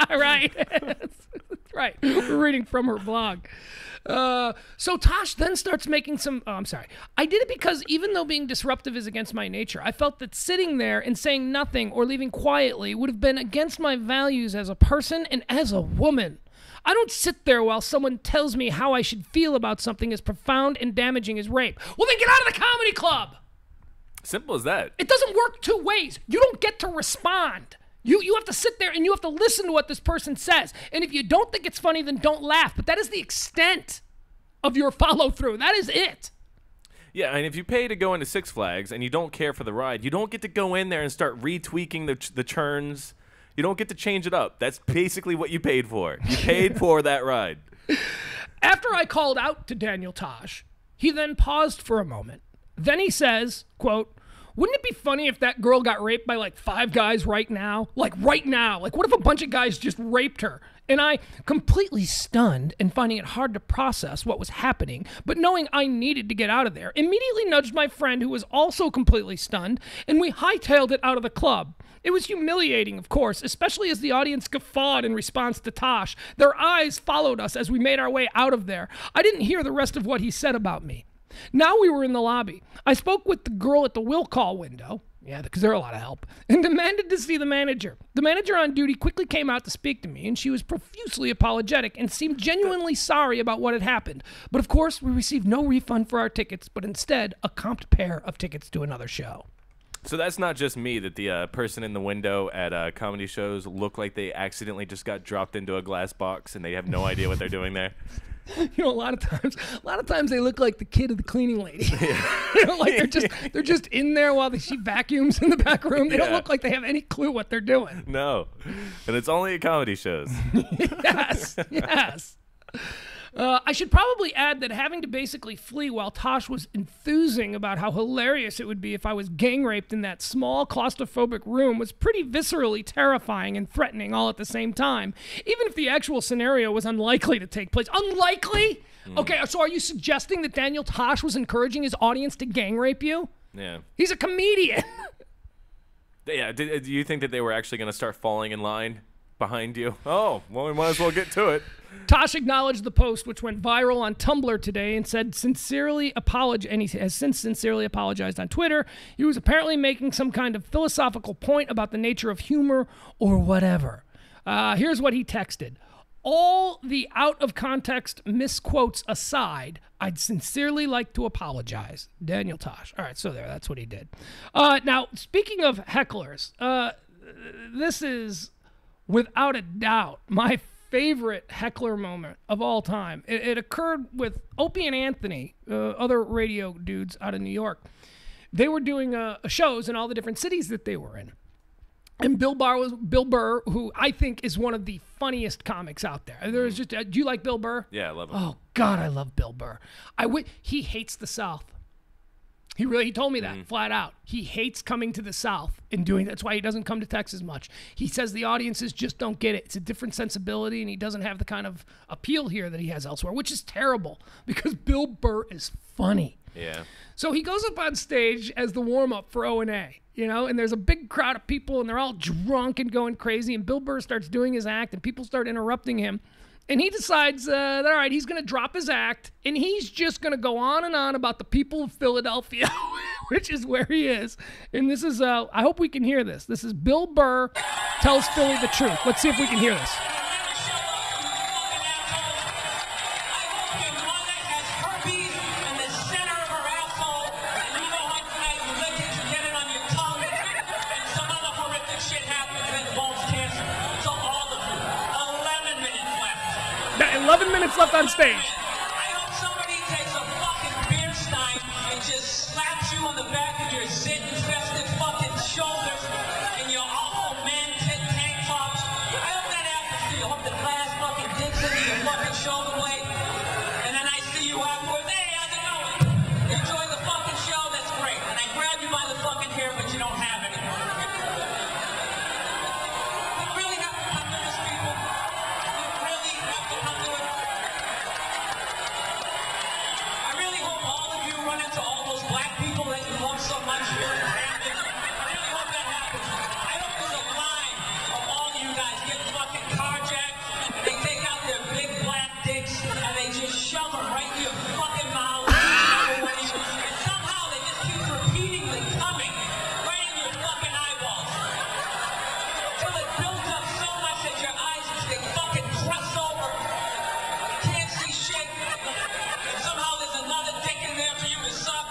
Right. Right. We're reading from her blog. So Tosh then starts making some... Oh, I'm sorry. "I did it because even though being disruptive is against my nature, I felt that sitting there and saying nothing or leaving quietly would have been against my values as a person and as a woman. I don't sit there while someone tells me how I should feel about something as profound and damaging as rape." Well, then get out of the comedy club. Simple as that. It doesn't work two ways. You don't get to respond. You have to sit there and you have to listen to what this person says. And if you don't think it's funny, then don't laugh. But that is the extent of your follow-through. That is it. Yeah, and if you pay to go into Six Flags and you don't care for the ride, you don't get to go in there and start retweaking the churns. You don't get to change it up. That's basically what you paid for. You paid for that ride. After I called out to Daniel Tosh, he then paused for a moment. Then he says, quote, "Wouldn't it be funny if that girl got raped by like 5 guys right now? Like right now. Like what if a bunch of guys just raped her?" And I, completely stunned and finding it hard to process what was happening, but knowing I needed to get out of there, immediately nudged my friend who was also completely stunned, and we hightailed it out of the club. It was humiliating, of course, especially as the audience guffawed in response to Tosh. Their eyes followed us as we made our way out of there. I didn't hear the rest of what he said about me. Now we were in the lobby. I spoke with the girl at the will call window, yeah, because they're a lot of help, and demanded to see the manager. The manager on duty quickly came out to speak to me, and she was profusely apologetic and seemed genuinely sorry about what had happened. But of course, we received no refund for our tickets, but instead a comped pair of tickets to another show. So that's not just me, that the person in the window at comedy shows look like they accidentally just got dropped into a glass box and they have no idea what they're doing there. You know, a lot of times they look like the kid of the cleaning lady. You know, like they're just in there while she vacuums in the back room. They don't look like they have any clue what they're doing. No, and it's only at comedy shows. Yes. I should probably add that having to basically flee while Tosh was enthusing about how hilarious it would be if I was gang raped in that small claustrophobic room was pretty viscerally terrifying and threatening all at the same time, even if the actual scenario was unlikely to take place. Unlikely? Okay, so are you suggesting that Daniel Tosh was encouraging his audience to gang rape you? Yeah. He's a comedian. Yeah, do you think that they were actually going to start falling in line behind you? Oh, well, we might as well get to it. Tosh acknowledged the post, which went viral on Tumblr today, and said and he has since sincerely apologized on Twitter. He was apparently making some kind of philosophical point about the nature of humor or whatever. Here's what he texted. "All the out-of-context misquotes aside, I'd sincerely like to apologize. Daniel Tosh." All right, so that's what he did. Now, speaking of hecklers, this is, without a doubt, my favorite heckler moment of all time. It occurred with Opie and Anthony, other radio dudes out of New York. They were doing shows in all the different cities that they were in. And Bill Burr, who I think is one of the funniest comics out there. There's just, do you like Bill Burr? Yeah, I love him. Oh God, I love Bill Burr. He hates the South. He told me that flat out. He hates coming to the South and doing that. That's why he doesn't come to Texas much. He says the audiences just don't get it. It's a different sensibility, and he doesn't have the kind of appeal here that he has elsewhere, which is terrible because Bill Burr is funny. Yeah. So he goes up on stage as the warm-up for O&A, you know, and there's a big crowd of people, and they're all drunk and going crazy, and Bill Burr starts doing his act, and people start interrupting him. And he decides that, all right, he's going to drop his act, and he's just going to go on and on about the people of Philadelphia. which is where he is. And this is, I hope we can hear this. This is Bill Burr tells Philly the truth. Let's see if we can hear this. Now, 11 minutes left on stage. I hope somebody takes a fucking beer stein and just slaps you on the back of your zit-infested fucking shoulders and your awful man-tit tank tops. I hope that happens to you. I hope the glass fucking digs into your fucking shoulder blade. And then I see you afterwards. Hey, how's it going? Enjoy the fucking show. That's great. And I grab you by the fucking hair, but you don't have any. We really have to come to this, people. We really have to come to it. I really hope all of you run into all those black people that you love so much here in Hampton. I really hope that happens. I hope there's a line of all of you guys get fucking carjacked and they take out their big black dicks and they just shove them right in your fucking mouth. And somehow they just keep repeatedly coming right in your fucking eyeballs. Till it builds up so much that your eyes they fucking crust over. You can't see shit. And somehow there's another dick in there for you to suck.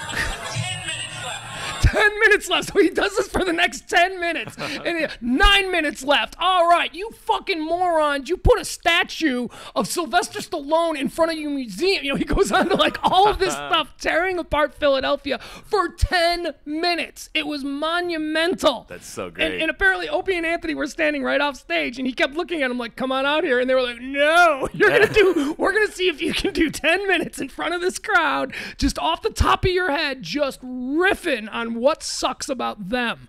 10 minutes left. 10 minutes left. So he does this for the next 10 minutes. And 9 minutes left. All right, you fucking morons. You put a statue of Sylvester Stallone in front of your museum. You know, he goes on to like all of this stuff, tearing apart Philadelphia for 10 minutes. It was monumental. That's so great. And apparently Opie and Anthony were standing right off stage, and he kept looking at him like, come on out here. And they were like, no, we're going to see if you can do 10 minutes in front of this crowd, just off the top of your head, just riffing on what sucks about them.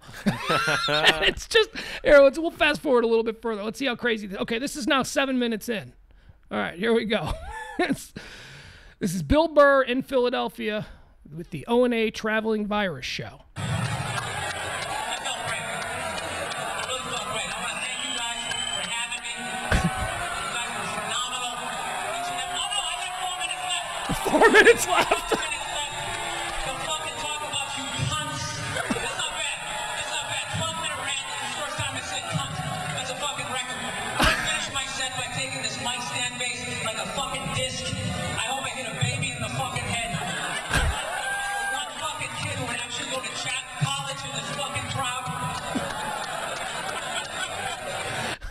And it's just, here, we'll fast forward a little bit further. Let's see how crazy okay, this is now 7 minutes in. All right, here we go. This is Bill Burr in Philadelphia with the O&A Traveling Virus Show. I felt great. I really felt great. I want to thank you guys for having me. You guys were phenomenal. Each and every- Oh, no, I got 4 minutes 4 minutes left. left. 4 minutes left. Don't fucking talk about you cunts. That's not bad. That's not bad. 12-minute rant. It's the first time I said cunt. That's a fucking record. I finished my set by taking this mic stand base like a fucking disc. I hope I hit a baby in the fucking head. One fucking kid who would actually go to college in this fucking crowd.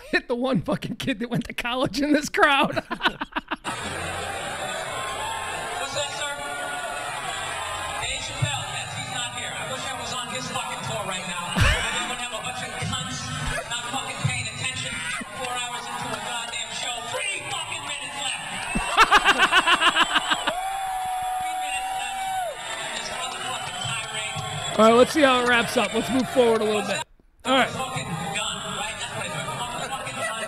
Hit the one fucking kid that went to college in this crowd. What's that, sir? Dave Chappelle. Yes, he's not here. I wish I was on his fucking tour right now. I wouldn't have a bunch of cunts not fucking paying attention 4 hours into a goddamn show. 3 fucking minutes left. 3 minutes left. This motherfucking tirade. All right, let's see how it wraps up. Let's move forward a little bit. All right. Fucking gun, right? That's what it is. Fucking gun.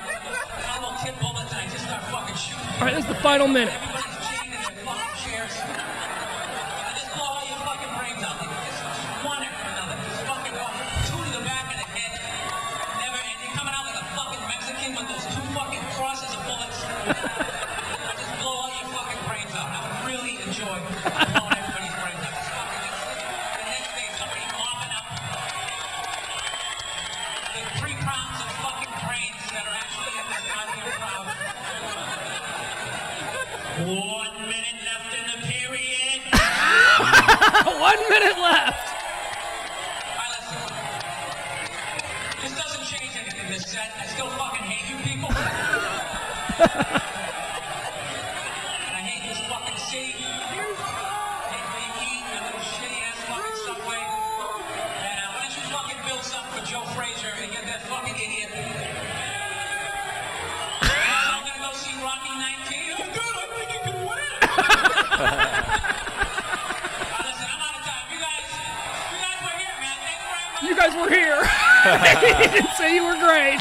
I will tip bullets and I just start fucking shooting. All right, this is the final minute. Everybody's chained in their fucking chairs. I just blow all your fucking brains out. Just one after another. Just fucking go. 2 to the back of the head. Never ending. Coming out like a fucking Mexican with those 2 fucking crosses of bullets. I just blow all your fucking brains out. I would really enjoy blowing everybody's brains out. Just fucking the next day somebody mopping up the 3 pounds of fucking brains that are actually in this goddamn crowd. 1 minute left in the period. 1 minute left. This doesn't change anything, this set. I still fucking hate you people. And I hate this fucking city. I hate being eaten in a little shitty-ass fucking subway. And why don't you fucking build something for Joe Frazier and get that fucking idiot. I'm gonna go see Rocky 19. Oh, good, I think you can win. Listen, I'm out of time. You guys were here, man. Thank you very much. You guys were here. He didn't say you were great.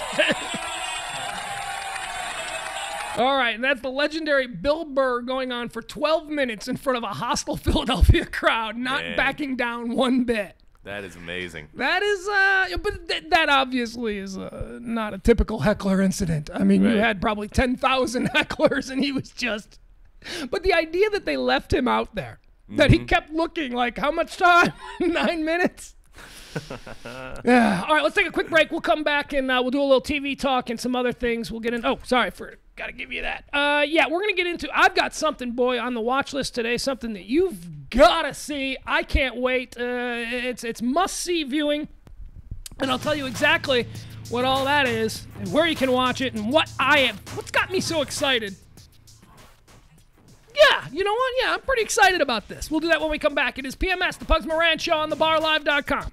All right, and that's the legendary Bill Burr going on for 12 minutes in front of a hostile Philadelphia crowd, not backing down one bit. That is amazing. That is, but that obviously is not a typical heckler incident. I mean, you had probably 10,000 hecklers, and he was just. But the idea that they left him out there that he kept looking like, how much time? 9 minutes? All right, let's take a quick break. We'll come back and we'll do a little TV talk and some other things. We'll get in. Oh, sorry, gotta give you that. Yeah, we're gonna get into. I've got something, boy, on the watch list today. Something that you've gotta see. I can't wait. It's must-see viewing, and I'll tell you exactly what all that is and where you can watch it and what's got me so excited. Yeah, you know what? Yeah, I'm pretty excited about this. We'll do that when we come back. It is PMS, the Pugs Moran Show on thebarlive.com.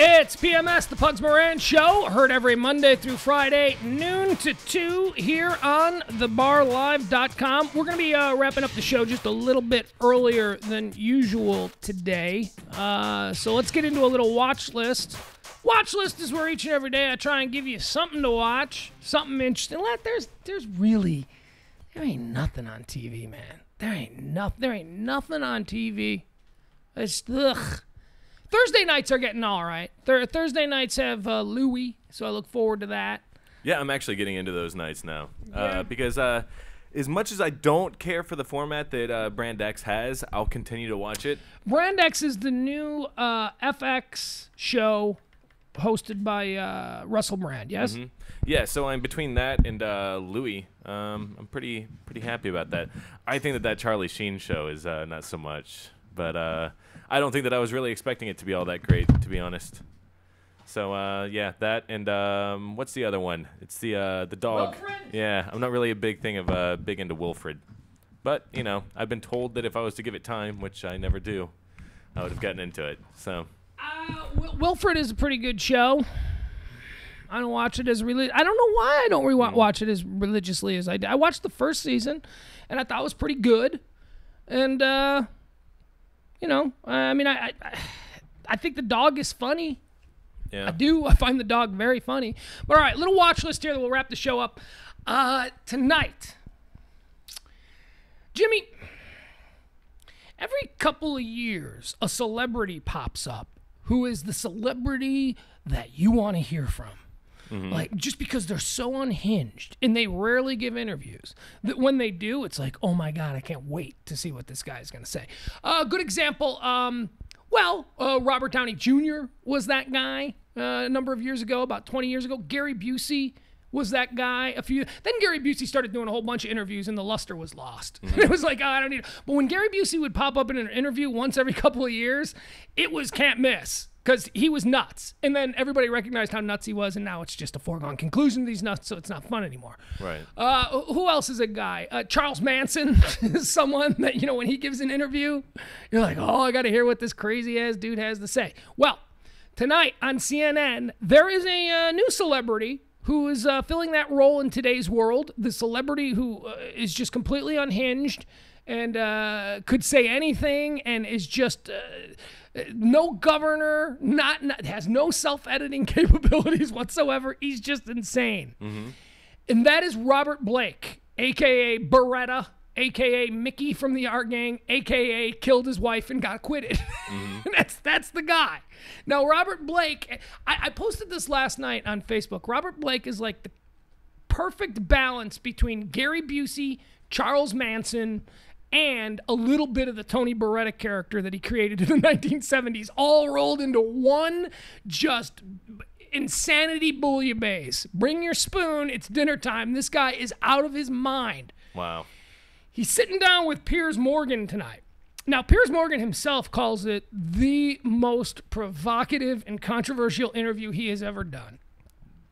It's PMS, the Pugs Moran Show, heard every Monday through Friday, noon to 2, here on thebarlive.com. We're going to be wrapping up the show just a little bit earlier than usual today. So let's get into a little watch list. Watch list is where each and every day I try and give you something to watch, something interesting. There ain't nothing on TV, man. There ain't nothing on TV. It's, ugh. Thursday nights are getting all right. Thursday nights have Louis, so I look forward to that. Yeah, I'm actually getting into those nights now. Because as much as I don't care for the format that Brand X has, I'll continue to watch it. Brand X is the new FX show hosted by Russell Brand, yes? Mm-hmm. Yeah, so I'm between that and Louis. I'm pretty happy about that. I think that Charlie Sheen show is not so much, but I don't think that I was really expecting it to be all that great, to be honest. So yeah, that and what's the other one? It's the dog. Wilfred? Yeah, I'm not really a big into Wilfred, but you know, I've been told that if I was to give it time, which I never do, I would have gotten into it. So Wilfred is a pretty good show. I don't watch it as I don't know why I don't watch it as religiously as I did. I watched the first season, and I thought it was pretty good. And you know, I mean, I think the dog is funny. Yeah. I do. I find the dog very funny. But all right, little watch list here that we'll wrap the show up tonight. Jimmy, every couple of years, a celebrity pops up who is the celebrity that you want to hear from. Mm-hmm. Like, just because they're so unhinged and they rarely give interviews, that when they do, it's like, oh my God, I can't wait to see what this guy is going to say. Good example, Robert Downey Jr. was that guy a number of years ago, about 20 years ago. Gary Busey was that guy Then Gary Busey started doing a whole bunch of interviews and the luster was lost. Mm-hmm. It was like, oh, I don't need it. But when Gary Busey would pop up in an interview once every couple of years, it was can't miss. Because he was nuts. And then everybody recognized how nuts he was, and now it's just a foregone conclusion that he's nuts, so it's not fun anymore. Right. Who else is a guy? Charles Manson is someone that, you know, when he gives an interview, you're like, oh, I got to hear what this crazy-ass dude has to say. Well, tonight on CNN, there is a new celebrity who is filling that role in today's world. The celebrity who is just completely unhinged and could say anything and is just... no governor, has no self-editing capabilities whatsoever. He's just insane. Mm-hmm. And that is Robert Blake, a.k.a. Beretta, a.k.a. Mickey from the Art Gang, a.k.a. killed his wife and got acquitted. Mm-hmm. That's the guy. Now, Robert Blake, I posted this last night on Facebook. Robert Blake is like the perfect balance between Gary Busey, Charles Manson, and a little bit of the Tony Beretta character that he created in the 1970s, all rolled into one just insanity bouillabaisse. Bring your spoon, it's dinner time. This guy is out of his mind. Wow. He's sitting down with Piers Morgan tonight. Now, Piers Morgan himself calls it the most provocative and controversial interview he has ever done.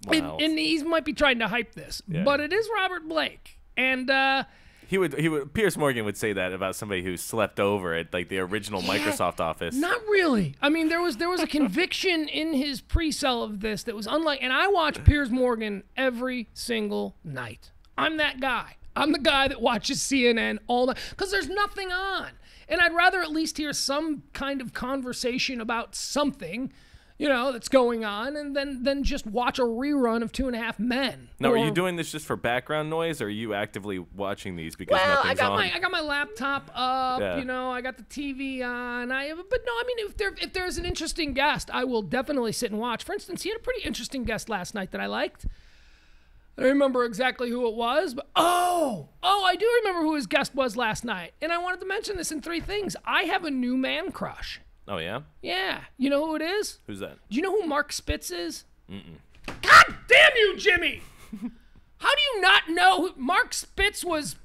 Wow. And he might be trying to hype this, but it is Robert Blake. And, He would. Piers Morgan would say that about somebody who slept over at like the original Microsoft office. Not really. I mean, there was a conviction in his pre-sell of this that was unlike. And I watch Piers Morgan every single night. I'm that guy. I'm the guy that watches CNN all night because there's nothing on, and I'd rather at least hear some kind of conversation about something, you know, that's going on, and then just watch a rerun of 2.5 Men. Now, are you doing this just for background noise, or are you actively watching these because nothing's on? I got my laptop up, you know, I got the TV on. But no, I mean, if there's an interesting guest, I will definitely sit and watch. For instance, he had a pretty interesting guest last night that I liked. I don't remember exactly who it was, but I do remember who his guest was last night. And I wanted to mention this in 3 things. I have a new man crush. Oh, yeah? Yeah. You know who it is? Who's that? Do you know who Mark Spitz is? Mm-mm. God damn you, Jimmy! How do you not know who Mark Spitz was?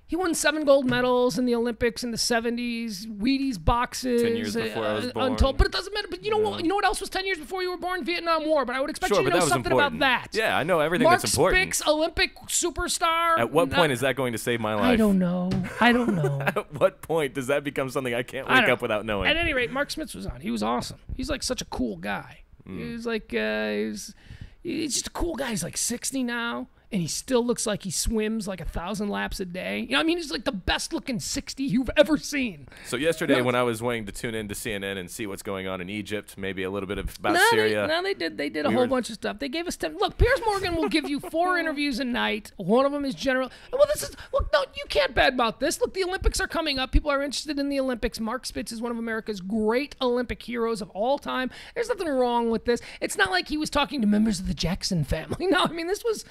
He won 7 gold medals in the Olympics in the 70s. Wheaties boxes. 10 years before I was born. Untold. But it doesn't matter. But you know what else was 10 years before you were born? Vietnam War. But I would expect you to know something about that. Yeah, I know everything that's important. Mark Spix, Olympic superstar. At what point is that going to save my life? I don't know. At what point does that become something I can't wake up without knowing? At any rate, Mark Spitz was on. He was awesome. He's like such a cool guy. He was like, he's just a cool guy. He's like 60 now. And he still looks like he swims like 1,000 laps a day. You know what I mean? He's like the best looking 60 you've ever seen. So yesterday when I was wanting to tune in to CNN and see what's going on in Egypt, maybe a little bit about Syria. They did a whole bunch of stuff. They gave us 10. Look, Piers Morgan will give you 4 interviews a night. One of them is general. Well, no, you can't badmouth this. Look, the Olympics are coming up. People are interested in the Olympics. Mark Spitz is one of America's great Olympic heroes of all time. There's nothing wrong with this. It's not like he was talking to members of the Jackson family. No, I mean, this was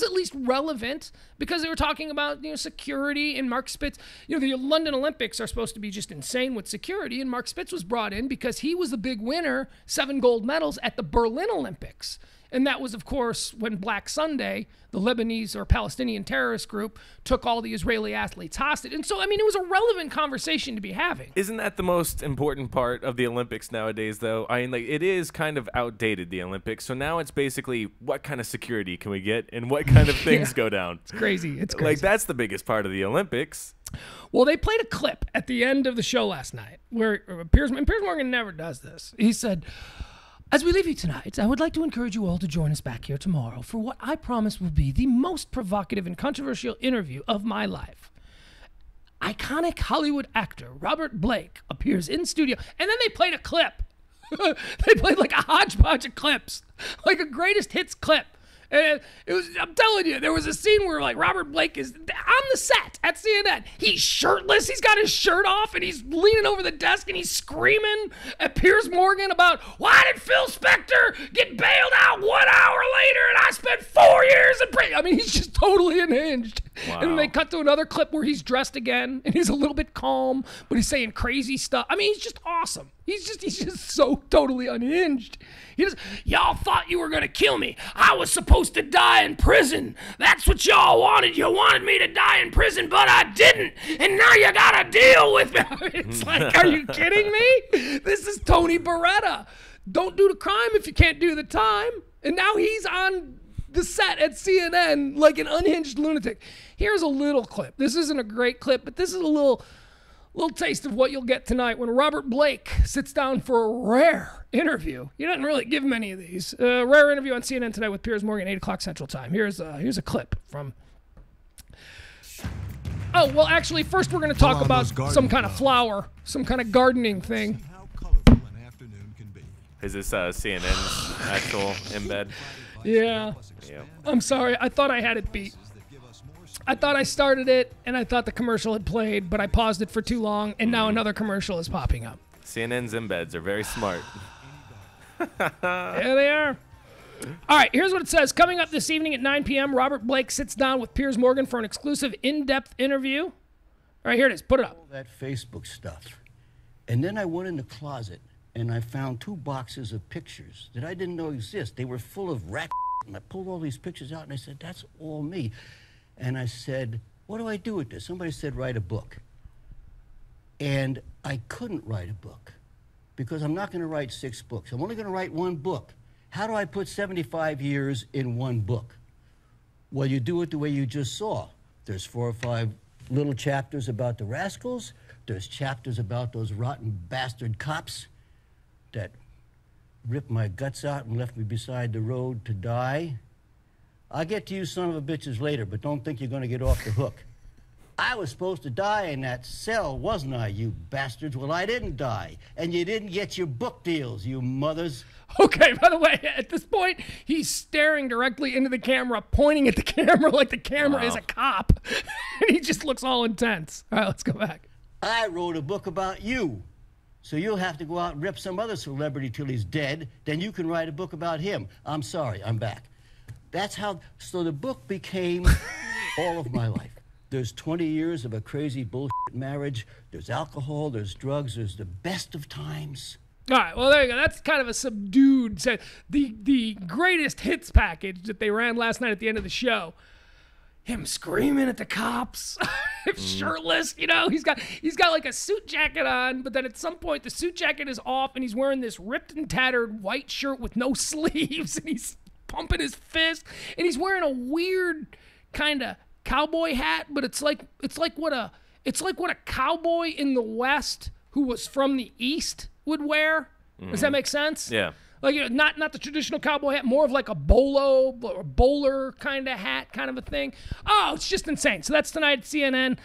at least relevant because they were talking about, security, and Mark Spitz, the London Olympics are supposed to be just insane with security, and Mark Spitz was brought in because he was the big winner, 7 gold medals at the Berlin Olympics. And that was, of course, when Black Sunday, the Lebanese or Palestinian terrorist group, took all the Israeli athletes hostage. And so, I mean, it was a relevant conversation to be having. Isn't that the most important part of the Olympics nowadays, though? I mean, like, it is kind of outdated, the Olympics. So now it's basically what kind of security can we get and what kind of things go down. It's crazy. Like, that's the biggest part of the Olympics. Well, they played a clip at the end of the show last night where Piers Morgan never does this. He said, "As we leave you tonight, I would like to encourage you all to join us back here tomorrow for what I promise will be the most provocative and controversial interview of my life. Iconic Hollywood actor Robert Blake appears in studio." And then they played a clip. They played like a hodgepodge of clips, like a greatest hits clip. And I'm telling you, there was a scene where like Robert Blake is on the set at CNN. He's shirtless. He's got his shirt off and he's leaning over the desk and he's screaming at Piers Morgan about, why did Phil Spector get bailed out 1 hour later and I spent 4 years in prison? I mean, he's just totally unhinged. Wow. And then they cut to another clip where he's dressed again and he's a little bit calm, but he's saying crazy stuff. I mean, he's just awesome. He's just so totally unhinged. Y'all thought you were going to kill me. I was supposed to die in prison. That's what y'all wanted. You wanted me to die in prison, but I didn't. And now you got to deal with me. It's like, are you kidding me? This is Tony Beretta. Don't do the crime if you can't do the time. And now he's on the set at CNN like an unhinged lunatic. Here's a little clip. This isn't a great clip, but this is a little taste of what you'll get tonight when Robert Blake sits down for a rare interview. He doesn't really give many of these. Rare interview on CNN tonight with Piers Morgan, 8 o'clock Central Time. Here's a clip from... Oh, well, actually, first we're going to talk about some kind of flower, some kind of gardening thing. Is this CNN's actual embed? Yeah. I'm sorry. I thought I had it beat. I thought I started it, and I thought the commercial had played, but I paused it for too long, and now another commercial is popping up. CNN's embeds are very smart. There they are. All right, here's what it says. Coming up this evening at 9 p.m., Robert Blake sits down with Piers Morgan for an exclusive in-depth interview. All right, here it is. Put it up. All that Facebook stuff. And then I went in the closet, and I found 2 boxes of pictures that I didn't know exist. They were full of rat. And I pulled all these pictures out, and I said, that's all me. And I said, what do I do with this? Somebody said, write a book. And I couldn't write a book because I'm not going to write 6 books. I'm only going to write 1 book. How do I put 75 years in 1 book? Well, you do it the way you just saw. There's 4 or 5 little chapters about the rascals. There's chapters about those rotten bastard cops that ripped my guts out and left me beside the road to die. I'll get to you son of a bitches later, but don't think you're going to get off the hook. I was supposed to die in that cell, wasn't I, you bastards? Well, I didn't die, and you didn't get your book deals, you mothers. Okay, by the way, at this point, he's staring directly into the camera, pointing at the camera like the camera is a cop, and he just looks all intense. All right, let's go back. I wrote a book about you, so you'll have to go out and rip some other celebrity till he's dead, then you can write a book about him. I'm sorry, I'm back. That's how, so the book became all of my life. There's 20 years of a crazy bullshit marriage. There's alcohol, there's drugs, there's the best of times. All right, well, there you go. That's kind of a subdued set. The greatest hits package that they ran last night at the end of the show. him screaming at the cops, shirtless, you know, he's got like a suit jacket on, but then at some point the suit jacket is off and he's wearing this ripped and tattered white shirt with no sleeves and he's pumping his fist and he's wearing a weird kind of cowboy hat, but it's like what a cowboy in the West who was from the East would wear. Does that make sense? Yeah. Like, you know, not the traditional cowboy hat, more of like a bolo or bowler kind of hat, kind of a thing. Oh, it's just insane. So that's tonight at CNN.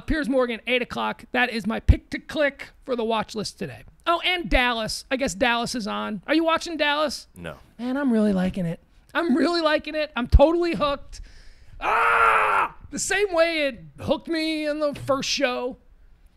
Piers Morgan, 8 o'clock. That is my pick to click for the watch list today. Oh, and Dallas. I guess Dallas is on. Are you watching Dallas? No. Man, I'm really liking it. I'm totally hooked. The same way it hooked me in the first show.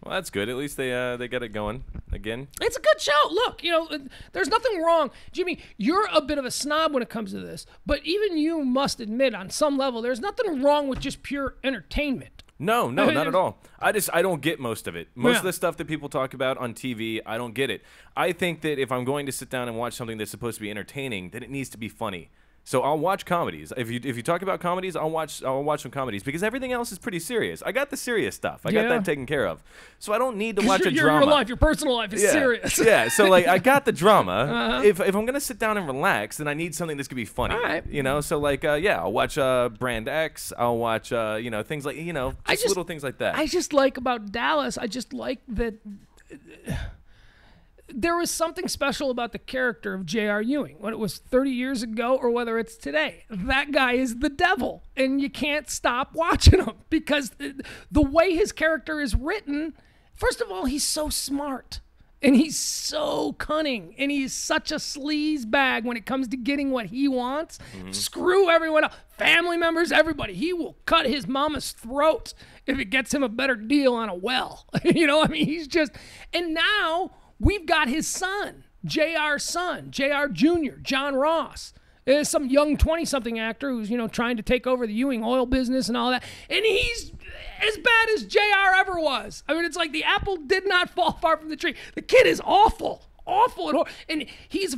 Well, that's good. At least they got it going again. It's a good show. Look, you know, there's nothing wrong. Jimmy, you're a bit of a snob when it comes to this, but even you must admit on some level there's nothing wrong with just pure entertainment. No, not at all. I don't get most of it. Most of the stuff that people talk about on TV, I don't get it. I think that if I'm going to sit down and watch something that's supposed to be entertaining, then it needs to be funny. So I'll watch comedies. If you talk about comedies, I'll watch some comedies because everything else is pretty serious. I got the serious stuff. I got that taken care of. So I don't need to watch a drama. Your personal life is serious. Yeah. So like I got the drama. If I'm gonna sit down and relax, then I need something that's gonna be funny. All right. You know. So like I'll watch Brand X. I'll watch things like just little things like that. I just like about Dallas. I just like that. There was something special about the character of J.R. Ewing, whether it was 30 years ago or whether it's today. That guy is the devil, and you can't stop watching him because the way his character is written, first of all, he's so smart, and he's so cunning, and he's such a sleaze bag when it comes to getting what he wants. Screw everyone else, family members, everybody. He will cut his mama's throat if it gets him a better deal on a well. You know, I mean, he's just, and now we've got his son, JR's son, JR Jr., John Ross. There's some young 20-something actor who's, trying to take over the Ewing oil business and all that. And he's as bad as JR ever was. I mean, it's like the apple did not fall far from the tree. The kid is awful. Awful. And he's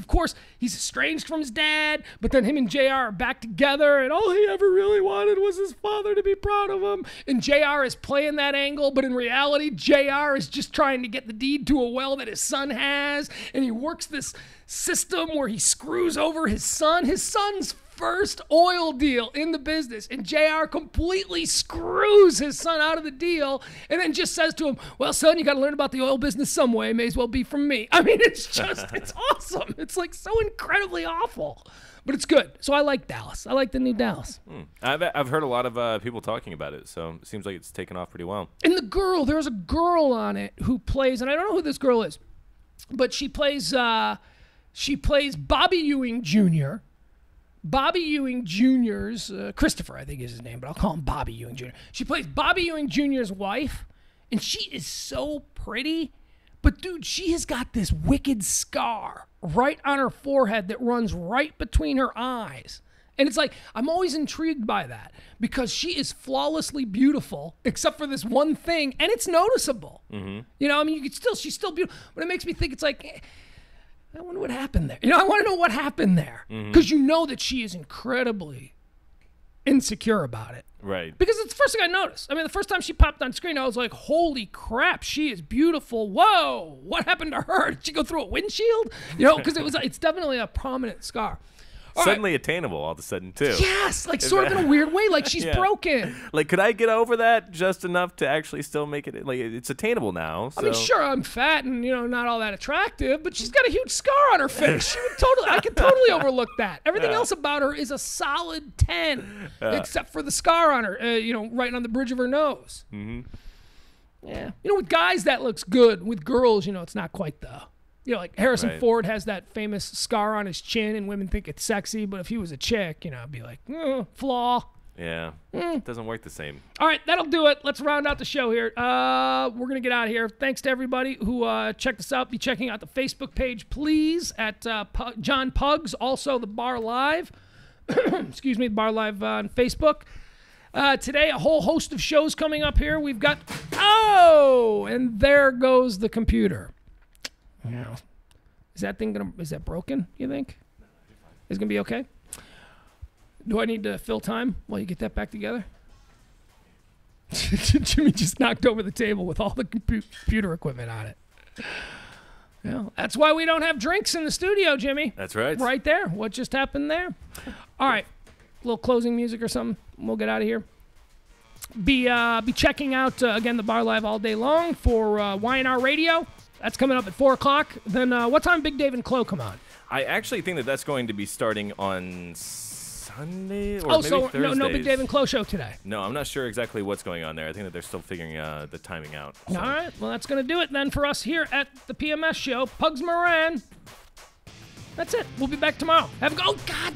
estranged from his dad, but then him and JR are back together, and all he ever really wanted was his father to be proud of him. And JR is playing that angle, but in reality, JR is just trying to get the deed to a well that his son has, and he works this system where he screws over his son. His son's first oil deal in the business, and JR completely screws his son out of the deal and then just says to him, well, son, you got to learn about the oil business some way. May as well be from me. I mean, it's awesome. It's like so incredibly awful, but it's good. So I like Dallas. I like the new Dallas. I've heard a lot of people talking about it, so it seems like it's taken off pretty well. And there's a girl on it who plays, and I don't know who this girl is, but she plays Bobby Ewing Jr., Bobby Ewing Jr.'s, Christopher, I think is his name, but I'll call him Bobby Ewing Jr. She plays Bobby Ewing Jr.'s wife, and she is so pretty, but dude, she has got this wicked scar right on her forehead that runs right between her eyes. And it's like, I'm always intrigued by that because she is flawlessly beautiful, except for this one thing, and it's noticeable. Mm-hmm. She's still beautiful, but it makes me think it's like, I wonder what happened there. I want to know what happened there. Because you know that she is incredibly insecure about it. Right. Because it's the first thing I noticed. I mean, the first time she popped on screen, I was like, holy crap, she is beautiful. Whoa, what happened to her? Did she go through a windshield? Because it's definitely a prominent scar. Suddenly attainable all of a sudden, too. Yes, like sort of in a weird way, like she's broken. Like, could I get over that just enough to actually still make it, like, it's attainable now. So. I mean, sure, I'm fat and, not all that attractive, but she's got a huge scar on her face. I could totally overlook that. Everything else about her is a solid 10, except for the scar on her, right on the bridge of her nose. Mm-hmm. Yeah. with guys, that looks good. With girls, it's not quite the... like Harrison Ford has that famous scar on his chin, and women think it's sexy. But if he was a chick, I'd be like, flaw. Yeah, it doesn't work the same. All right, that'll do it. Let's round out the show here. We're going to get out of here. Thanks to everybody who checked us out. Be checking out the Facebook page, please, at John Pugs. Also, the Bar Live. Excuse me, the Bar Live on Facebook. Today, a whole host of shows coming up here. We've got... Oh, and there goes the computer. Yeah. Is that broken, you think? Is it going to be okay? Do I need to fill time while you get that back together? Jimmy just knocked over the table with all the computer equipment on it. Yeah, that's why we don't have drinks in the studio, Jimmy. That's right. Right there. What just happened there? All right. A little closing music or something. We'll get out of here. Be checking out, again, the Bar Live all day long for Y&R Radio. That's coming up at 4 o'clock. Then what time Big Dave and Chloe come on? I actually think that's going to be starting on Sunday or maybe so Thursdays. no Big Dave and Chloe show today. No, I'm not sure exactly what's going on there. I think that they're still figuring the timing out. So. All right. Well, that's going to do it then for us here at the PMS show. Pugs Moran. That's it. We'll be back tomorrow. Oh, God.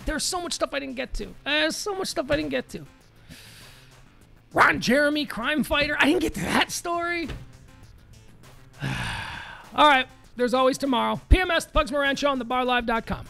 There's so much stuff I didn't get to. Ron Jeremy, crime fighter. I didn't get to that story. All right. There's always tomorrow. PMS, the Pugs Moran show on thebarlive.com.